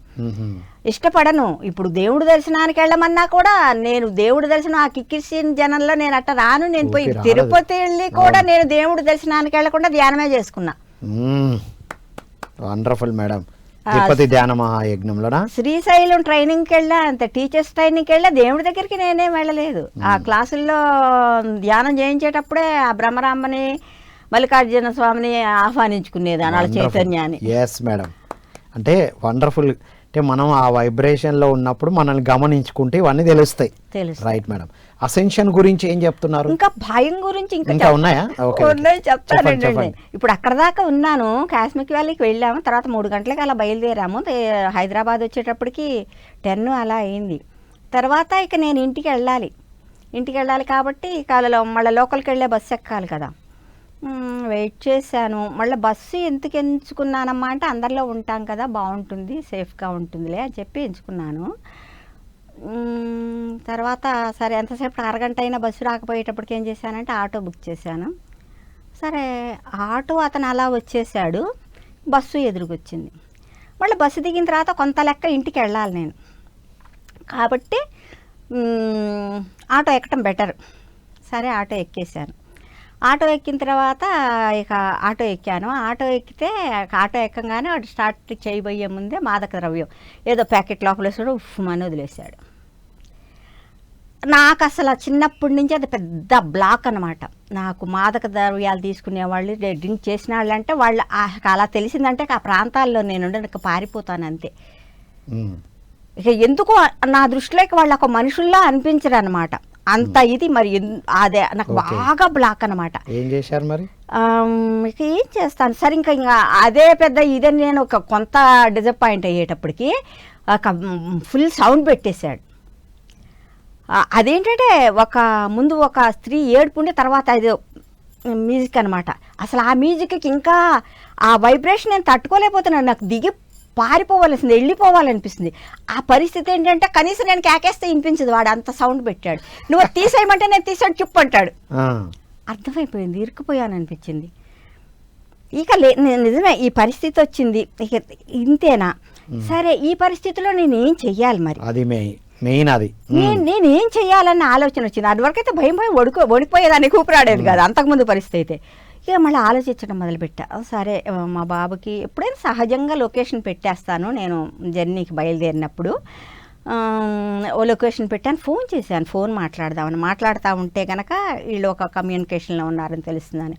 ఇష్టపడను. ఇప్పుడు దేవుడు దర్శనానికి వెళ్ళమన్నా కూడా నేను దేవుడి దర్శనం ఆ కిక్కిరిసిన జనంలో నేను అట్ట రాను. నేను పోయి తిరుపతి వెళ్ళి కూడా నేను దేవుడి దర్శనానికి వెళ్ళకుండా ధ్యానమే చేసుకున్నా. Wonderful madam. తిరుపతి ధ్యాన మహాయజ్ఞంలోనా? శ్రీశైలం ట్రైనింగ్కి వెళ్ళా, అంత టీచర్స్ ట్రైనింగ్కి వెళ్ళా, దేవుడి దగ్గరికి నేనేం వెళ్ళలేదు. ఆ క్లాసుల్లో ధ్యానం చేయించేటప్పుడే ఆ బ్రహ్మరాంబని మల్లికార్జున స్వామిని ఆహ్వానించుకునేదాన్ని, వాళ్ళ చైతన్యాన్ని. ఎస్ మేడం, అంటే వండర్ఫుల్. అంటే మనం ఆ వైబ్రేషన్లో ఉన్నప్పుడు మనల్ని గమనించుకుంటే ఇవన్నీ తెలుస్తాయి. Right madam. అసెన్షన్ గురించి ఏం చెప్తున్నారు? ఇంకా భయం గురించి ఇంకా ఉన్నాయా? చెప్తానండి. ఇప్పుడు అక్కడ దాకా ఉన్నాను, కాశ్మీర్ వ్యాలీకి వెళ్ళాము. తర్వాత 3 గంటలకి అలా బయలుదేరాము. హైదరాబాద్ వచ్చేటప్పటికి 10 అలా అయింది. తర్వాత ఇక నేను ఇంటికి వెళ్ళాలి కాబట్టి ఇక మళ్ళీ లోకల్కి వెళ్ళే బస్సు ఎక్కాలి కదా. వెయిట్ చేశాను. మళ్ళీ బస్సు ఎందుకు ఎంచుకున్నానమ్మా అంటే అందరిలో ఉంటాం కదా, బాగుంటుంది, సేఫ్గా ఉంటుందిలే అని చెప్పి ఎంచుకున్నాను. తర్వాత సరే ఎంతసేపు అరగంట అయినా బస్సు రాకపోయేటప్పటికి ఏం చేశానంటే ఆటో బుక్ చేశాను. సరే ఆటో అతను అలా వచ్చేసాడు, బస్సు ఎదురుకొచ్చింది. మళ్ళీ బస్సు దిగిన తర్వాత కొంత లెక్క ఇంటికి వెళ్ళాలి నేను కాబట్టి ఆటో ఎక్కడం బెటర్. సరే ఆటో ఎక్కేసాను. ఆటో ఎక్కిన తర్వాత ఇక ఆటో ఎక్కాను. ఆటో ఎక్కితే ఆటో ఎక్కగానే వాడు స్టార్ట్ చేయబోయే ముందే మాదక ద్రవ్యం ఏదో ప్యాకెట్ లోపల వేసాడు, ఉఫ్మని వదిలేశాడు. నాకు అసలు చిన్నప్పటి నుంచి అది పెద్ద బ్లాక్ అనమాట. నాకు మాదక ద్రవ్యాలు తీసుకునేవాళ్ళు, డ్రింక్ చేసిన వాళ్ళు అంటే వాళ్ళు అలా తెలిసిందంటే ఆ ప్రాంతాల్లో నేను ఉండడానికి పారిపోతాను అంతే. ఇక ఎందుకో నా దృష్టిలోకి వాళ్ళు ఒక మనుషుల్లా అనిపించరు అనమాట. అంత ఇది మరి అదే నాకు బాగా బ్లాక్ అనమాట. ఏం చేశారు మరి? ఇక ఏం చేస్తాను సరే, ఇంకా అదే పెద్ద ఇదే. నేను ఒక కొంత డిసప్పాయింట్ అయ్యేటప్పటికి ఒక ఫుల్ సౌండ్ పెట్టేశాడు. అదేంటంటే ముందు ఒక స్త్రీ ఏడుపుండే తర్వాత అది మ్యూజిక్ అనమాట. అసలు ఆ మ్యూజిక్కి ఇంకా ఆ వైబ్రేషన్ నేను తట్టుకోలేకపోతున్నాను. నాకు దిగి పారిపోవాల్సింది, వెళ్ళిపోవాలనిపిస్తుంది. ఆ పరిస్థితి ఏంటంటే కనీసం నేను కేకేస్తే వినిపించదు, వాడు అంత సౌండ్ పెట్టాడు. నువ్వు తీసేయమంటే నేను తీసాడు చెప్పు అంటాడు. అర్థమైపోయింది, ఇరుక్కుపోయాను అనిపించింది. ఇక నిజమే ఈ పరిస్థితి వచ్చింది, ఇక ఇంతేనా సరే ఈ పరిస్థితిలో నేను ఏం చెయ్యాలి మరి, అది మెయిన్ అది నేనేం చెయ్యాలన్న ఆలోచన వచ్చింది. అదివరకైతే భయం వణిపోయేదాన్ని, కూపురాడేది కాదు అంతకుముందు పరిస్థితి అయితే. ఇక మళ్ళీ ఆలోచించడం మొదలుపెట్టా. సరే మా బాబుకి ఎప్పుడైనా సహజంగా లొకేషన్ పెట్టేస్తాను నేను జర్నీకి బయలుదేరినప్పుడు. ఓ లొకేషన్ పెట్టాను, ఫోన్ చేశాను, ఫోన్ మాట్లాడుతూ ఉంటే కనుక వీళ్ళు ఒక కమ్యూనికేషన్లో ఉన్నారని తెలుస్తుందని.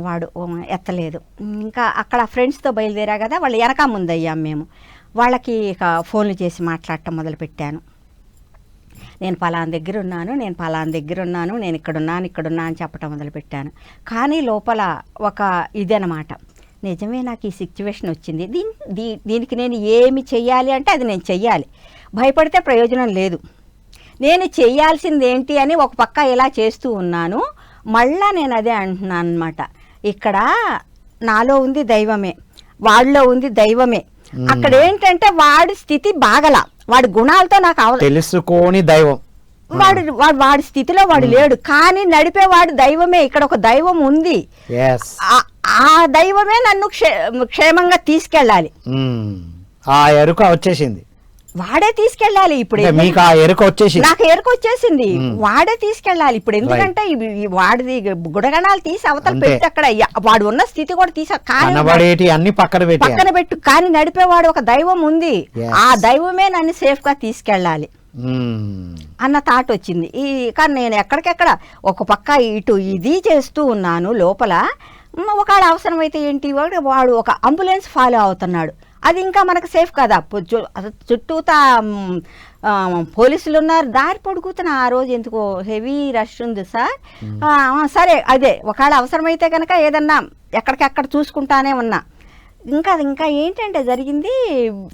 వాడు ఎత్తలేదు. ఇంకా అక్కడ ఫ్రెండ్స్తో బయలుదేరా కదా, వాళ్ళు వెనక ముందు అయ్యాం మేము. వాళ్ళకి ఇక ఫోన్లు చేసి మాట్లాడటం మొదలుపెట్టాను. నేను పలానా దగ్గర ఉన్నాను, నేను ఇక్కడున్నా అని చెప్పటం మొదలుపెట్టాను. కానీ లోపల ఒక ఇదనమాట, నిజమే నాకు ఈ సిచ్యువేషన్ వచ్చింది, దీనికి నేను ఏమి చెయ్యాలి అంటే అది నేను చెయ్యాలి, భయపడితే ప్రయోజనం లేదు, నేను చెయ్యాల్సింది ఏంటి అని ఒక పక్క ఇలా చేస్తూ ఉన్నాను. మళ్ళా నేను అదే అంటున్నాను అనమాట, ఇక్కడ నాలో ఉంది దైవమే, వాళ్ళలో ఉంది దైవమే. అక్కడ ఏంటంటే వాడి స్థితి బాగలా, వాడి గుణాలతో నాకు తెలుసుకోని దైవం, వాడి స్థితిలో వాడు లేడు, కానీ నడిపేవాడు దైవమే. ఇక్కడ ఒక దైవం ఉంది, ఆ దైవమే నన్ను క్షేమంగా తీసుకెళ్ళాలి. ఆ ఎరుక వచ్చేసింది, వాడే తీసుకెళ్ళాలి. ఇప్పుడు మీకు ఆ ఎరుక వచ్చేసింది, నాకు ఎరుక వచ్చేసింది, వాడే తీసుకెళ్ళాలి. ఇప్పుడు ఎందుకంటే వాడిది గుణగణాలు తీసి అవతల పెట్టి అక్కడ వాడు ఉన్న స్థితి కూడా తీసి అన్ని పక్కన పెట్టు, కానీ నడిపేవాడు ఒక దైవం ఉంది, ఆ దైవమే నన్ను సేఫ్ గా తీసుకెళ్ళాలి అన్న థాట్ వచ్చింది. కానీ నేను ఎక్కడికెక్కడ ఒక పక్క ఇటు ఇది చేస్తూ ఉన్నాను, లోపల ఒకవేళ అవసరమైతే ఏంటి వాడు ఒక అంబులెన్స్ ఫాలో అవుతున్నాడు, అది ఇంకా మనకు సేఫ్ కదా. చుట్టూతా పోలీసులు ఉన్నారు, దారి పొడుగుతున్నా. ఆ రోజు ఎందుకో హెవీ రష్ ఉంది సార్. సరే అదే ఒకవేళ అవసరమైతే కనుక ఏదన్నా ఎక్కడికక్కడ చూసుకుంటానే ఉన్నా. ఇంకా ఏంటంటే జరిగింది,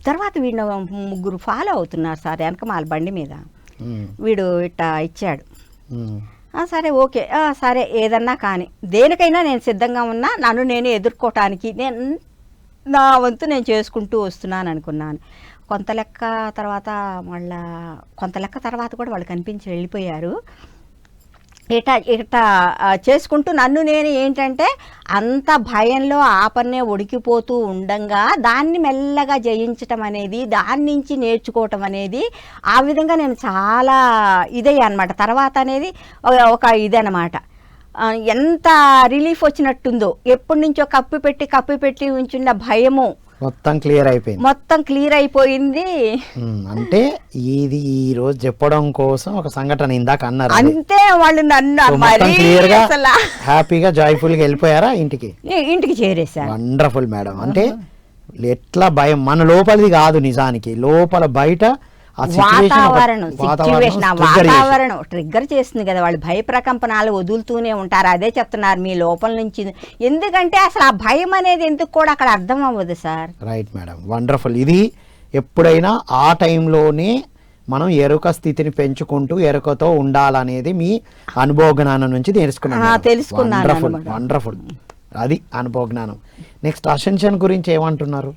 తర్వాత వీడు ముగ్గురు ఫాలో అవుతున్నారు సార్ వెనకమాల బండి మీద. వీడు ఇట్టా ఇచ్చాడు. సరే ఓకే, సరే ఏదన్నా కానీ దేనికైనా నేను సిద్ధంగా ఉన్నా, నన్ను నేను ఎదుర్కోవటానికి నేను నా వంతు నేను చేసుకుంటూ వస్తున్నాను అనుకున్నాను. కొంత లెక్క తర్వాత కూడా వాళ్ళు కనిపించి వెళ్ళిపోయారు. ఇటా చేసుకుంటూ నన్ను నేను ఏంటంటే అంత భయంలో ఆపన్నే ఉడికిపోతూ ఉండంగా దాన్ని మెల్లగా జయించటం అనేది, దాని నుంచి నేర్చుకోవటం అనేది, ఆ విధంగా నేను చాలా ఇదే అనమాట. తర్వాత అనేది ఒక ఇదనమాట. ఎంత రిలీఫ్ వచ్చినట్టుందో, ఎప్పటి నుంచో కప్పి పెట్టి ఉంచున్న భయము మొత్తం క్లియర్ అయిపోయింది. అంటే ఇది ఈ రోజు చెప్పడం కోసం ఒక సంఘటన ఇందాక అన్నారు అంతే. వాళ్ళు నన్ను హ్యాపీగా జాయ్ఫుల్ గా వెళ్ళిపోయారా ఇంటికి చేరేశారు. Wonderful madam. అంటే ఎట్లా భయం మన లోపలిది కాదు, నిజానికి లోపల బయట వాతావరణం ట్రిగ్గర్ చేస్తుంది కదా. వాళ్ళు భయ ప్రకంపనాలు వదులుతూనే ఉంటారు. అదే చెప్తున్నారు మీ లోపల నుంచి. ఎందుకంటే అసలు ఆ భయం అనేది ఎందుకు కూడా అక్కడ అర్థం అవ్వదు సార్. Right madam, wonderful. ఇది ఎప్పుడైనా ఆ టైంలోనే మనం ఎరుక స్థితిని పెంచుకుంటూ ఎరుకతో ఉండాలనేది మీ అనుభవ జ్ఞానం నుంచి తెలుసుకున్నాను. వండర్ఫుల్, అది అనుభవ జ్ఞానం. నెక్స్ట్ అసెన్షన్ గురించి ఏమంటున్నారు?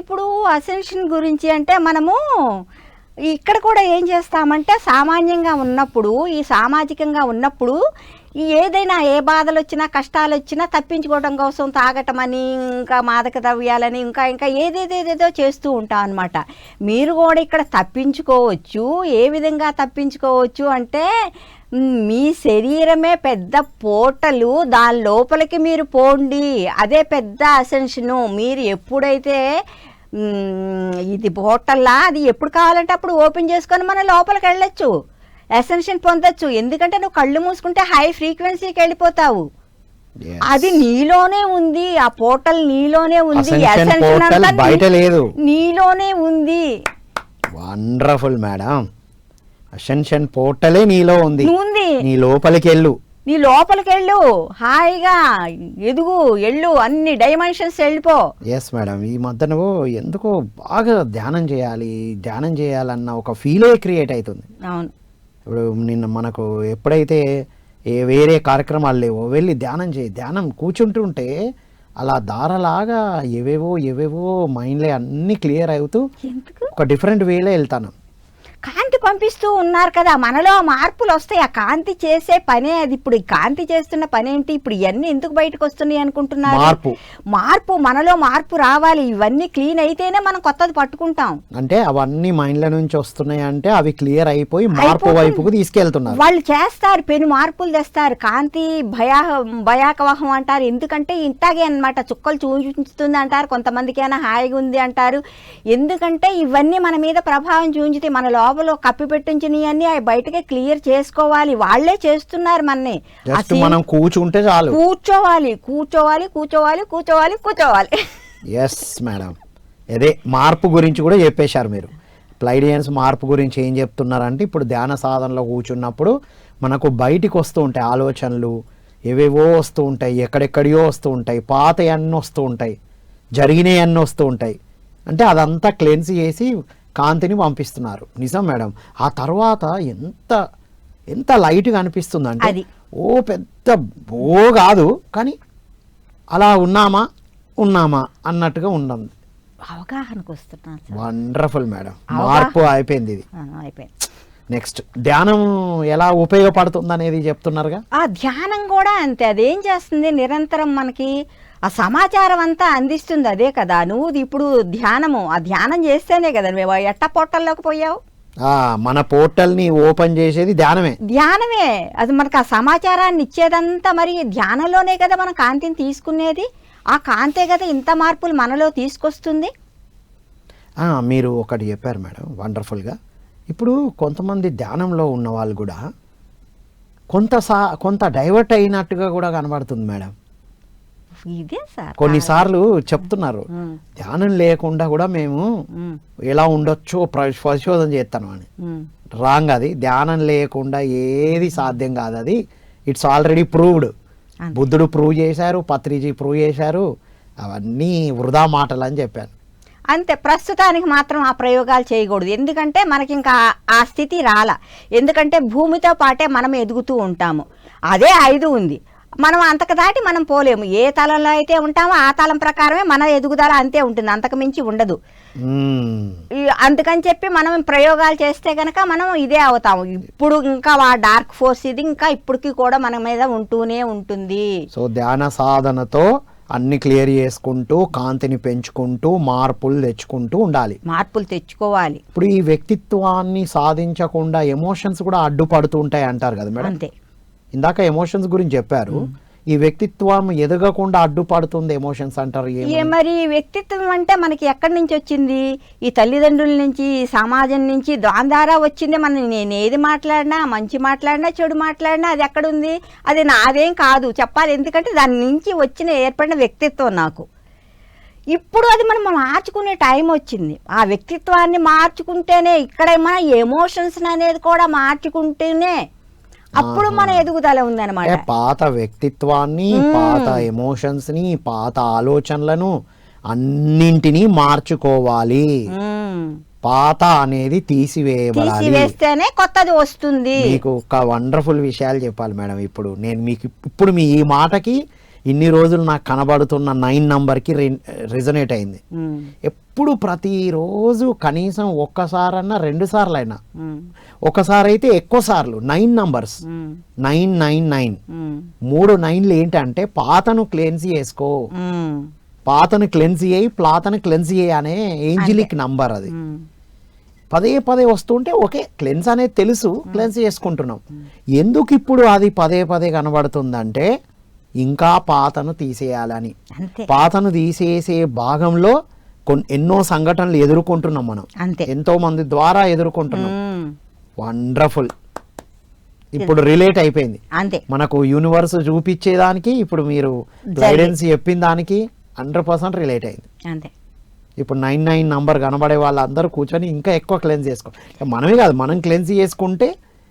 ఇప్పుడు అసెన్షన్ గురించి అంటే మనము ఇక్కడ కూడా ఏం చేస్తామంటే సామాన్యంగా ఉన్నప్పుడు, ఈ సామాజికంగా ఉన్నప్పుడు ఏదైనా ఏ బాధలు వచ్చినా కష్టాలు వచ్చినా తప్పించుకోవడం కోసం తాగటమని, ఇంకా మాదక ద్రవ్యాలని, ఇంకా ఏదేదేదేదో చేస్తూ ఉంటాం అనమాట. మీరు కూడా ఇక్కడ తప్పించుకోవచ్చు. ఏ విధంగా తప్పించుకోవచ్చు అంటే మీ శరీరమే పెద్ద పోర్టలు, దాని లోపలికి మీరు పోండి. అదే పెద్ద అసెన్షను. మీరు ఎప్పుడైతే ఇది పోర్టల్లా అది ఎప్పుడు కావాలంటే అప్పుడు ఓపెన్ చేసుకొని మనం లోపలికి వెళ్ళొచ్చు, అసెన్షన్ పొందొచ్చు. ఎందుకంటే నువ్వు కళ్ళు మూసుకుంటే హై ఫ్రీక్వెన్సీకి వెళ్ళిపోతావు. అది నీలోనే ఉంది, ఆ పోర్టల్ నీలోనే ఉంది, అసెన్షన్ బయట లేదు, నీలోనే ఉంది. Wonderful madam. అసెన్షన్ పోర్టలే నీలో ఉంది, నీ లోపలికి వెళ్ళు, హాయిగా ఎళ్ళు, అన్ని డైమెన్షన్స్ వెళ్ళిపో. Yes madam. ఈ మధ్య నువ్వు ఎందుకో బాగా ధ్యానం చేయాలన్న ఒక ఫీలే క్రియేట్ అవుతుంది. అవును. ఇప్పుడు నిన్న మనకు ఎప్పుడైతే వేరే కార్యక్రమాలు లేవో వెళ్ళి ధ్యానం కూర్చుంటుంటే అలా దారలాగా ఏవేవో మైండ్లే అన్నీ క్లియర్ అవుతూ ఒక డిఫరెంట్ వేలో వెళ్తాను. కాంతి పంపిస్తూ ఉన్నారు కదా, మనలో మార్పులు వస్తాయి. ఆ కాంతి చేసే పనే అది. ఇప్పుడు కాంతి చేస్తున్న పని ఏంటి? ఇప్పుడు ఇవన్నీ ఎందుకు బయటకు వస్తున్నాయి అనుకుంటున్నారు? మార్పు మనలో మార్పు రావాలి. ఇవన్నీ క్లీన్ అయితేనే మనం కొత్తది పట్టుకుంటాం. అంటే అవన్నీ మైండ్ల నుంచి వస్తున్నాయి అంటే అవి క్లియర్ అయిపోయి మార్పు వైపుకు తీసుకెళ్తున్నారు. వాళ్ళు చేస్తారు, పెను మార్పులు తెస్తారు. కాంతి భయాకవహం అంటారు. ఎందుకంటే ఇంటాగే అన్నమాట. చుక్కలు చూపించుతుంది అంటారు, కొంతమందికైనా హాయిగా ఉంది అంటారు. ఎందుకంటే ఇవన్నీ మన మీద ప్రభావం చూపించితే మన లోపల కప్పి పెట్టించినవన్నీ బయటకే క్లియర్ చేసుకోవాలి. వాళ్లే చేస్తున్నారు మనని. మనం కూర్చుంటే చాలు, కూర్చోవాలి. Yes madam. అదే మార్పు గురించి కూడా చెప్పేశారు మీరు. ప్లైడియన్స్ మార్పు గురించి ఏం చెప్తున్నారంటే ఇప్పుడు ధ్యాన సాధనలో కూర్చున్నప్పుడు మనకు బయటికి వస్తూ ఉంటాయి ఆలోచనలు, ఏవేవో వస్తూ ఉంటాయి, ఎక్కడెక్కడియో వస్తూ ఉంటాయి, పాత అన్నీ వస్తూ ఉంటాయి, జరిగినవి అన్నీ వస్తూ ఉంటాయి. అంటే అదంతా క్లెన్స్ చేసి కాంతిని పంపిస్తున్నారు. నిజం మేడం. ఆ తర్వాత ఎంత లైట్గా అనిపిస్తుంది అంటే పెద్ద కాదు కానీ అలా ఉన్నామా అన్నట్టుగా ఉండదు. అవగాహనకు వస్తున్నాను. Wonderful madam. మార్పు అయిపోయింది ఇది. నెక్స్ట్ ధ్యానం ఎలా ఉపయోగపడుతుంది అనేది చెప్తున్నారుగా. ఆ ధ్యానం కూడా అంతే. అదేం చేస్తుంది, నిరంతరం మనకి ఆ సమాచారం అంతా అందిస్తుంది. అదే కదా నువ్వు ఇప్పుడు ధ్యానం చేస్తేనే కదా నువ్వు ఎట్ట పోర్టల్లోకి పోయావు. మన పోర్టల్ని ఓపెన్ చేసేది ధ్యానమే. అది మనకు ఆ సమాచారాన్ని ఇచ్చేదంతా మరి ధ్యానంలోనే కదా మనం కాంతిని తీసుకునేది. ఆ కాంతే కదా ఇంత మార్పులు మనలో తీసుకొస్తుంది. మీరు ఒకటి చెప్పారు మేడం వండర్ఫుల్గా. ఇప్పుడు కొంతమంది ధ్యానంలో ఉన్న వాళ్ళు కూడా కొంత డైవర్ట్ అయినట్టుగా కూడా కనబడుతుంది మేడం. ఇదే సార్ కొన్నిసార్లు చెప్తున్నారు ధ్యానం లేకుండా కూడా మేము ఎలా ఉండొచ్చో పరిశోధన చేస్తాను అని. రాంగ్. అది ధ్యానం లేకుండా ఏది సాధ్యం కాదు. అది ఇట్స్ ఆల్రెడీ ప్రూవ్డ్. బుద్ధుడు ప్రూవ్ చేశారు, పత్రిజీ ప్రూవ్ చేశారు. అవన్నీ వృధా మాటలు అని చెప్పాను. అంతే. ప్రస్తుతానికి మాత్రం ఆ ప్రయోగాలు చేయకూడదు. ఎందుకంటే మనకి ఇంకా ఆ స్థితి రాలా. ఎందుకంటే భూమితో పాటే మనం ఎదుగుతూ ఉంటాము. అదే 5 ఉంది. మనం అంతకు దాటి మనం పోలేము. ఏ తలంలో అయితే ఉంటామో ఆ తలం ప్రకారమే మన ఎదుగుదల అంతే ఉంటుంది, అంతకు మించి ఉండదు. అందుకని చెప్పి మనం ప్రయోగాలు చేస్తే కనుక మనం ఇదే అవుతాము. ఇప్పుడు ఇంకా ఆ డార్క్ ఫోర్స్ ఇది ఇంకా ఇప్పటికీ కూడా మన మీద ఉంటూనే ఉంటుంది. సో ధ్యాన సాధనతో అన్ని క్లియర్ చేసుకుంటూ కాంతిని పెంచుకుంటూ మార్పులు తెచ్చుకుంటూ ఉండాలి. మార్పులు తెచ్చుకోవాలి. ఇప్పుడు ఈ వ్యక్తిత్వాన్ని సాధించకుండా ఎమోషన్స్ కూడా అడ్డుపడుతూ ఉంటాయి అంటారు కదా మేడం. అంతే. ఇందాక ఎమోషన్స్ గురించి చెప్పారు. ఈ వ్యక్తిత్వం ఎదగకుండా అడ్డుపడుతుంది ఎమోషన్స్ అంటారు. మరి వ్యక్తిత్వం అంటే మనకి ఎక్కడి నుంచి వచ్చింది? ఈ తల్లిదండ్రుల నుంచి, సమాజం నుంచి, దాని ద్వారా వచ్చింది. నేను ఏది మాట్లాడినా, మంచి మాట్లాడినా, చెడు మాట్లాడినా అది ఎక్కడుంది? అది నాదేం కాదు చెప్పాలి. ఎందుకంటే దాని నుంచి వచ్చిన ఏర్పడిన వ్యక్తిత్వం నాకు. ఇప్పుడు అది మనం మార్చుకునే టైం వచ్చింది. ఆ వ్యక్తిత్వాన్ని మార్చుకుంటేనే, ఇక్కడ మన ఎమోషన్స్ అనేది కూడా మార్చుకుంటేనే అప్పుడు మన ఎదుగుదల ఉందన్నమాట. పాత వ్యక్తిత్వాన్ని, పాత ఎమోషన్స్ ని, పాత ఆలోచనలను అన్నింటినీ మార్చుకోవాలి. పాత అనేది తీసివేస్తేనే కొత్తది వస్తుంది. మీకు ఒక వండర్ఫుల్ విషయాలు చెప్పాలి మేడం. ఇప్పుడు నేను మీకు మీ ఈ మాటకి ఇన్ని రోజులు నాకు కనబడుతున్న 9 నంబర్కి రిజనేట్ అయింది. ఎప్పుడు ప్రతిరోజు కనీసం ఒక్కసారన్నా 2 సార్లు అయినా, ఒకసారి అయితే ఎక్కువ సార్లు 9 నంబర్స్ 999 3 9లు ఏంటంటే పాతను క్లెన్స్ చేసుకో, పాతను క్లెన్స్ చేయి, ప్లాతను క్లెన్స్ చేయి అనే ఏంజిలిక్ నంబర్. అది పదే పదే వస్తుంటే ఓకే క్లెన్స్ అనేది తెలుసు, క్లెన్స్ చేసుకుంటున్నాం. ఎందుకు ఇప్పుడు అది పదే పదే కనబడుతుందంటే ఇంకా పాతను తీసేయాలని. పాతను తీసేసే భాగంలో ఎన్నో సంఘటనలు ఎదుర్కొంటున్నాం మనం. ఎంతో మంది ద్వారా ఎదుర్కొంటున్నాం. వండర్ఫుల్. ఇప్పుడు రిలేట్ అయిపోయింది మనకు యూనివర్స్ చూపించేదానికి. ఇప్పుడు మీరు గైడెన్స్ చెప్పిన దానికి 100% రిలేట్ అయింది. ఇప్పుడు 99 నంబర్ కనబడే వాళ్ళందరూ కూర్చొని ఇంకా ఎక్కువ క్లెన్స్ చేసుకో. మనమే కాదు, మనం క్లెన్స్ చేసుకుంటే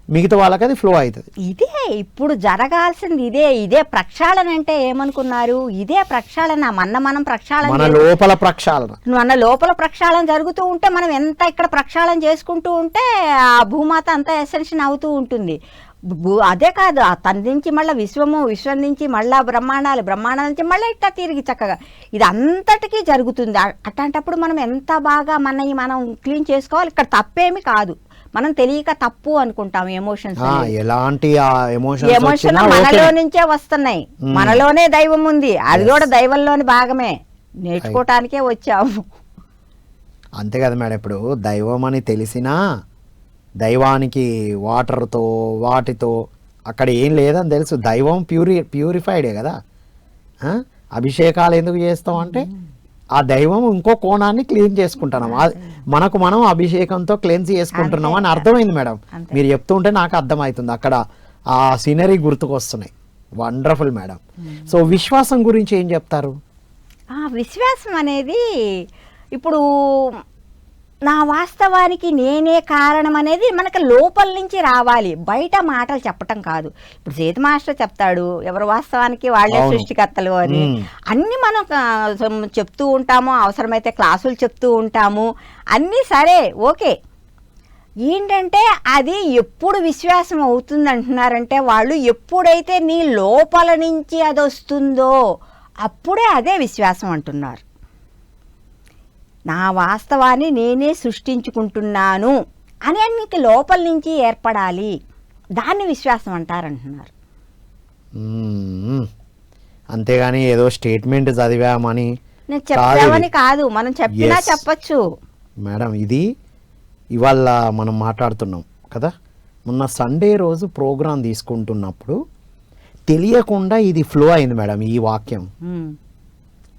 మిగతా వాళ్ళకి అది ఫ్లో అవుతుంది. ఇదే ఇప్పుడు జరగాల్సింది. ఇదే ప్రక్షాళన అంటే ఏమనుకున్నారు? ఇదే ప్రక్షాళన. మనం ప్రక్షాళన, మన లోపల ప్రక్షాళన, మన లోపల ప్రక్షాళన జరుగుతూ ఉంటే మనం ఎంత ఇక్కడ ప్రక్షాళన చేసుకుంటూ ఉంటే ఆ భూమాత అంతా ఎసెన్షన్ అవుతూ ఉంటుంది. అదే కాదు, తన నుంచి మళ్ళీ విశ్వం నుంచి మళ్ళీ బ్రహ్మాండాల నుంచి మళ్ళీ ఇట్లా తిరిగి చక్కగా ఇది అంతటికీ జరుగుతుంది. అట్లాంటప్పుడు మనం ఎంత బాగా మనం క్లీన్ చేసుకోవాలి. ఇక్కడ తప్పేమి కాదు, మనం తెలియక తప్పు అనుకుంటాం. ఎమోషన్ మనలో నుంచే వస్తున్నాయి. మనలోనే దైవం ఉంది, అది కూడా దైవంలోని భాగమే. నేర్చుకోవటానికే వచ్చాము. అంతే కదా మేడం. ఇప్పుడు దైవం అని తెలిసినా దైవానికి వాటర్తో వాటితో అక్కడ ఏం లేదని తెలుసు. దైవం ప్యూరిఫైడే కదా. అభిషేకాలు ఎందుకు చేస్తాం అంటే ఆ దైవం ఇంకో కోణాన్ని క్లీన్ చేసుకుంటున్నాం. మనకు మనం అభిషేకంతో క్లీన్స్ చేసుకుంటున్నాం అని అర్థమైంది మేడం. మీరు చెప్తుంటే నాకు అర్థమవుతుంది. అక్కడ ఆ సీనరీ గుర్తుకొస్తున్నాయి. Wonderful madam. సో విశ్వాసం గురించి ఏం చెప్తారు? విశ్వాసం అనేది ఇప్పుడు నా వాస్తవానికి నేనే కారణం అనేది మనకు లోపల నుంచి రావాలి, బయట మాటలు చెప్పటం కాదు. ఇప్పుడు సీత మాస్టర్ చెప్తాడు ఎవరు వాస్తవానికి వాళ్ళే సృష్టికర్తలు అని. అన్నీ మనం చెప్తూ ఉంటాము, అవసరమైతే క్లాసులు చెప్తూ ఉంటాము, అన్నీ సరే ఓకే. ఏంటంటే అది ఎప్పుడు విశ్వాసం అవుతుంది అంటున్నారంటే వాళ్ళు ఎప్పుడైతే నీ లోపల నుంచి అది వస్తుందో అప్పుడే అదే విశ్వాసం అంటున్నారు. నా వాస్తవాన్ని నేనే సృష్టించుకుంటున్నాను అని నీకు లోపల నుంచి ఏర్పడాలి, దాన్ని విశ్వాసం అంటారంటున్నారు. అంతేగాని ఏదో స్టేట్మెంట్ చదివామని నేను చెప్పామని కాదు, మనం చెప్పినా చెప్పచ్చు మేడం. ఇది ఇవాళ మనం మాట్లాడుతున్నాం కదా. మొన్న సండే రోజు ప్రోగ్రాం తీసుకుంటున్నప్పుడు తెలియకుండా ఇది ఫ్లో అయింది మేడం. ఈ వాక్యం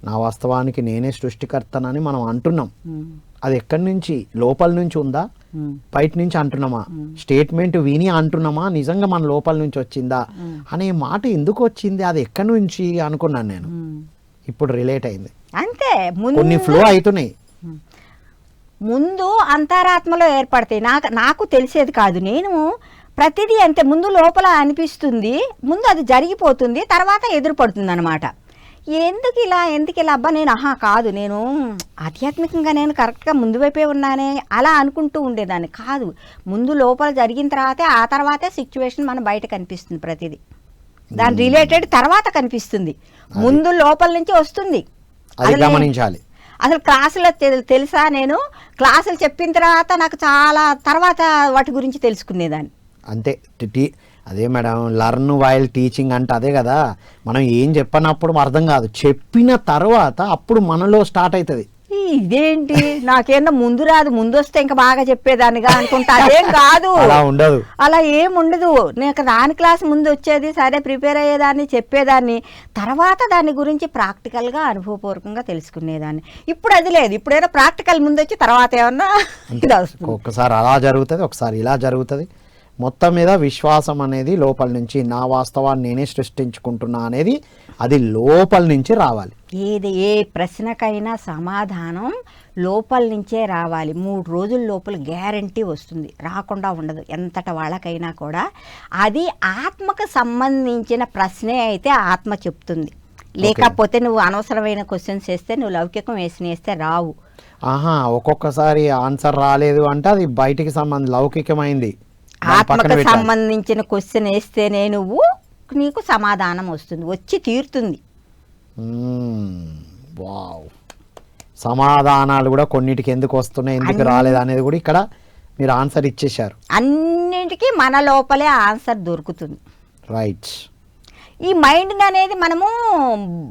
నా వాస్తవానికి నేనే సృష్టికర్తనని మనం అంటున్నాం. అది ఎక్కడి నుంచి, లోపల నుంచి ఉందా, బయట నుంచి అంటున్నామా, స్టేట్మెంట్ విని అంటున్నామా, నిజంగా మన లోపల నుంచి వచ్చిందా అనే మాట ఎందుకు వచ్చింది, అది ఎక్కడి నుంచి అనుకున్నాను నేను. ఇప్పుడు రిలేట్ అయింది, అంతే. కొన్ని ఫ్లో అవుతున్నాయి. ముందు అంతరాత్మలో ఏర్పడతాయి. నాకు తెలిసేది కాదు, నేను ప్రతిదీ అంతే. ముందు లోపల అనిపిస్తుంది, ముందు అది జరిగిపోతుంది, తర్వాత ఎదురుపడుతుంది అనమాట. ఎందుకు ఇలా అబ్బా నేను కాదు, నేను ఆధ్యాత్మికంగా నేను కరెక్ట్గా ముందు వైపే ఉన్నానే అలా అనుకుంటూ ఉండేదాన్ని కాదు. ముందు లోపల జరిగిన తర్వాతే ఆ తర్వాతే సిచ్యువేషన్ మన బయట కనిపిస్తుంది. ప్రతిదీ దాని రిలేటెడ్ తర్వాత కనిపిస్తుంది, ముందు లోపల నుంచి వస్తుంది. అది గమనించాలి. అసలు క్లాసులో తెలుసా, నేను క్లాసులు చెప్పిన తర్వాత నాకు చాలా తర్వాత వాటి గురించి తెలుసుకునేదాన్ని. అంతే. అదే మేడం, లర్న్ వైల్ టీచింగ్ అంటే అదే కదా. మనం ఏం చెప్పనప్పుడు అర్థం కాదు, చెప్పిన తర్వాత అప్పుడు మనలో స్టార్ట్ అవుతుంది. ఇదేంటి నాకేమన్నా ముందు రాదు, ముందు వస్తే ఇంకా బాగా చెప్పేదానిగా అనుకుంటా. అదేం కాదు, అలా ఉండదు, అలా ఏం ఉండదు. నేను దాని క్లాస్ ముందు వచ్చేది, సరే ప్రిపేర్ అయ్యేదాన్ని, చెప్పేదాన్ని, తర్వాత దాని గురించి ప్రాక్టికల్గా అనుభవపూర్వకంగా తెలుసుకునేదాన్ని. ఇప్పుడు అది లేదు. ఇప్పుడు ఏదో ప్రాక్టికల్ ముందు వచ్చి తర్వాత ఏమన్నా ఇలా వస్తుంది. ఒకసారి అలా జరుగుతుంది, ఒకసారి ఇలా జరుగుతుంది. మొత్తం మీద విశ్వాసం అనేది లోపల నుంచి, నా వాస్తవాన్ని నేనే సృష్టించుకుంటున్నా అనేది అది లోపల నుంచి రావాలి. ఏ ప్రశ్నకైనా సమాధానం లోపల నుంచే రావాలి. 3 రోజుల లోపల గ్యారంటీ వస్తుంది, రాకుండా ఉండదు ఎంతట వాళ్ళకైనా కూడా. అది ఆత్మకు సంబంధించిన ప్రశ్నే అయితే ఆత్మ చెప్తుంది. లేకపోతే నువ్వు అనవసరమైన క్వశ్చన్స్ వేస్తే, నువ్వు లౌకికం వేస్తే రావు. ఒక్కొక్కసారి ఆన్సర్ రాలేదు అంటే అది బయటికి లౌకికమైంది. ఆత్మకు సంబంధించిన క్వశ్చన్ వేస్తేనే నీకు సమాధానం వస్తుంది, వచ్చి తీరుతుంది. వావ్. సమాధానాలు కూడా కొన్నిటికి ఎందుకు వస్తున్నాయి, ఎందుకు రాలేదు అనేది కూడా ఇక్కడ మీరు ఆన్సర్ ఇచ్చేశారు. అన్నింటికి మన లోపలే ఆన్సర్ దొరుకుతుంది. రైట్. ఈ మైండ్ అనేది మనము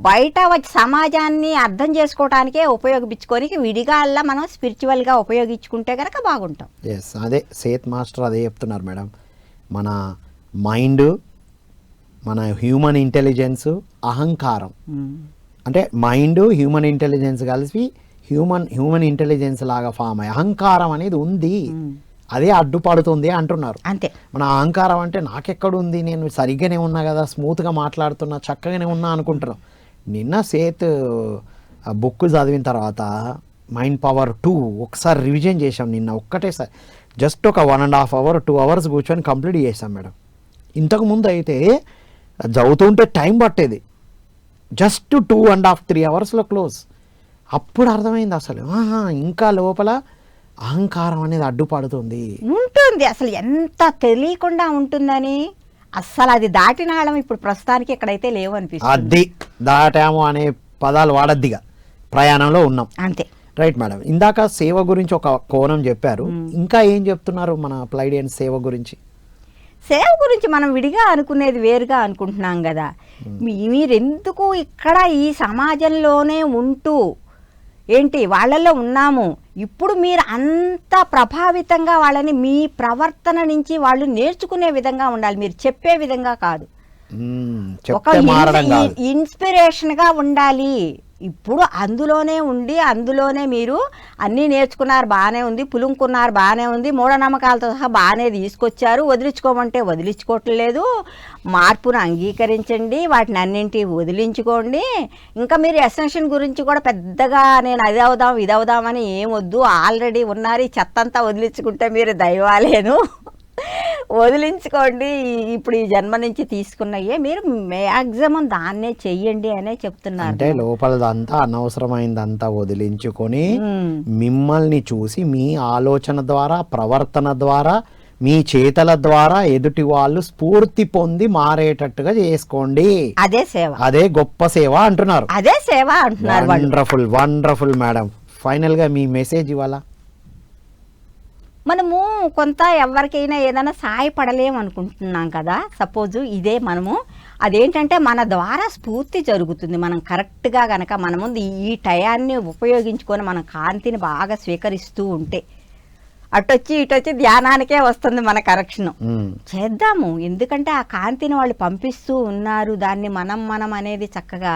బయట వచ్చి సమాజాన్ని అర్థం చేసుకోవటానికే ఉపయోగించుకొని విడిగా అలా మనం స్పిరిచువల్గా ఉపయోగించుకుంటే కనుక బాగుంటాం. ఎస్, అదే సేత్ మాస్టర్ అదే చెప్తున్నారు మేడం. మన మైండ్, మన హ్యూమన్ ఇంటెలిజెన్స్, అహంకారం అంటే మైండ్ హ్యూమన్ ఇంటెలిజెన్స్ కలిసి హ్యూమన్ ఇంటెలిజెన్స్ లాగా ఫామ్ అయ్యి అహంకారం అనేది ఉంది, అదే అడ్డుపడుతుంది అంటున్నారు. అంతే. మన అహంకారం అంటే నాకెక్కడుంది, నేను సరిగ్గానే ఉన్నా కదా, స్మూత్గా మాట్లాడుతున్నా, చక్కగానే ఉన్నా అనుకుంటున్నాం. నిన్న సేత్ బుక్ చదివిన తర్వాత మైండ్ పవర్ 2 ఒకసారి రివిజన్ చేసాం. నిన్న ఒక్కటేసారి జస్ట్ ఒక 1.5 hours 2 hours కూర్చొని కంప్లీట్ చేసాం మేడం. ఇంతకుముందు అయితే చదువుతుంటే టైం పట్టేది, జస్ట్ 2.5 3 hours క్లోజ్. అప్పుడు అర్థమైంది అసలు ఇంకా లోపల అహంకారం అనేది అడ్డుపడుతుంది ఉంటుంది. అసలు ఎంత తెలియకుండా ఉంటుందని, అస్సలు అది దాటిన వాళ్ళం ఇప్పుడు ప్రస్తుతానికి ఎక్కడైతే లేవు అనిపిస్తుంది. అది దాటాము అనే పదాలు వాడద్దిగా ప్రయాణంలో ఉన్నాం. అంతే. Right madam. ఇందాక సేవ గురించి ఒక కోణం చెప్పారు, ఇంకా ఏం చెప్తున్నారు మన ప్లైడియన్ సేవ గురించి? సేవ గురించి మనం విడిగా అనుకునేది వేరుగా అనుకుంటున్నాం కదా. మీరెందుకు ఇక్కడ ఈ సమాజంలోనే ఉంటూ ఏంటి వాళ్ళల్లో ఉన్నాము, ఇప్పుడు మీరు అంత ప్రభావితంగా వాళ్ళని మీ ప్రవర్తన నుంచి వాళ్ళు నేర్చుకునే విధంగా ఉండాలి, మీరు చెప్పే విధంగా కాదు. ఒక ఇన్స్పిరేషన్గా ఉండాలి. ఇప్పుడు అందులోనే ఉండి అందులోనే మీరు అన్నీ నేర్చుకున్నారు, బాగానే ఉంది, పులుంకున్నారు, బాగానే ఉంది, మూఢనమ్మకాలతో సహా బాగానే తీసుకొచ్చారు, వదిలించుకోమంటే వదిలించుకోవట్లేదు. మార్పును అంగీకరించండి, వాటిని అన్నింటి వదిలించుకోండి. ఇంకా మీరు ఎసెన్షన్ గురించి కూడా పెద్దగా నేను అది అవుదాం ఇది అవుదామని ఏం వద్దు, ఆల్రెడీ ఉన్నారు, ఈ చెత్తంతా వదిలించుకుంటే మీరు దైవాలేను, వదిలించుకోండి. ఇప్పుడు ఈ జన్మ నుంచి తీసుకున్నయే మీరు మ్యాక్సిమం దాన్నే చెయ్యండి అనే చెప్తున్నారు. అంటే లోపలదంతా అనవసరమైందంతా వదిలించుకొని మిమ్మల్ని చూసి మీ ఆలోచన ద్వారా, ప్రవర్తన ద్వారా, మీ చేతల ద్వారా ఎదుటి వాళ్ళు స్ఫూర్తి పొంది మారేటట్టుగా చేసుకోండి. అదే సేవ, అదే గొప్ప సేవ అంటున్నారు. అదే సేవ అంటున్నారు. Wonderful wonderful madam. ఫైనల్ గా మీ మెసేజ్ ఇవ్వాలా? మనము కొంత ఎవరికైనా ఏదైనా సహాయపడలేము అనుకుంటున్నాం కదా, సపోజు ఇదే మనము, అదేంటంటే మన ద్వారా స్ఫూర్తి జరుగుతుంది. మనం కరెక్ట్గా కనుక మన ముందు ఈ టయాన్ని ఉపయోగించుకొని మన కాంతిని బాగా స్వీకరిస్తూ ఉంటే అటొచ్చి ఇటొచ్చి ధ్యానానికే వస్తుంది మన కరెక్షన్. చేద్దాము, ఎందుకంటే ఆ కాంతిని వాళ్ళు పంపిస్తూ ఉన్నారు, దాన్ని మనం అనేది చక్కగా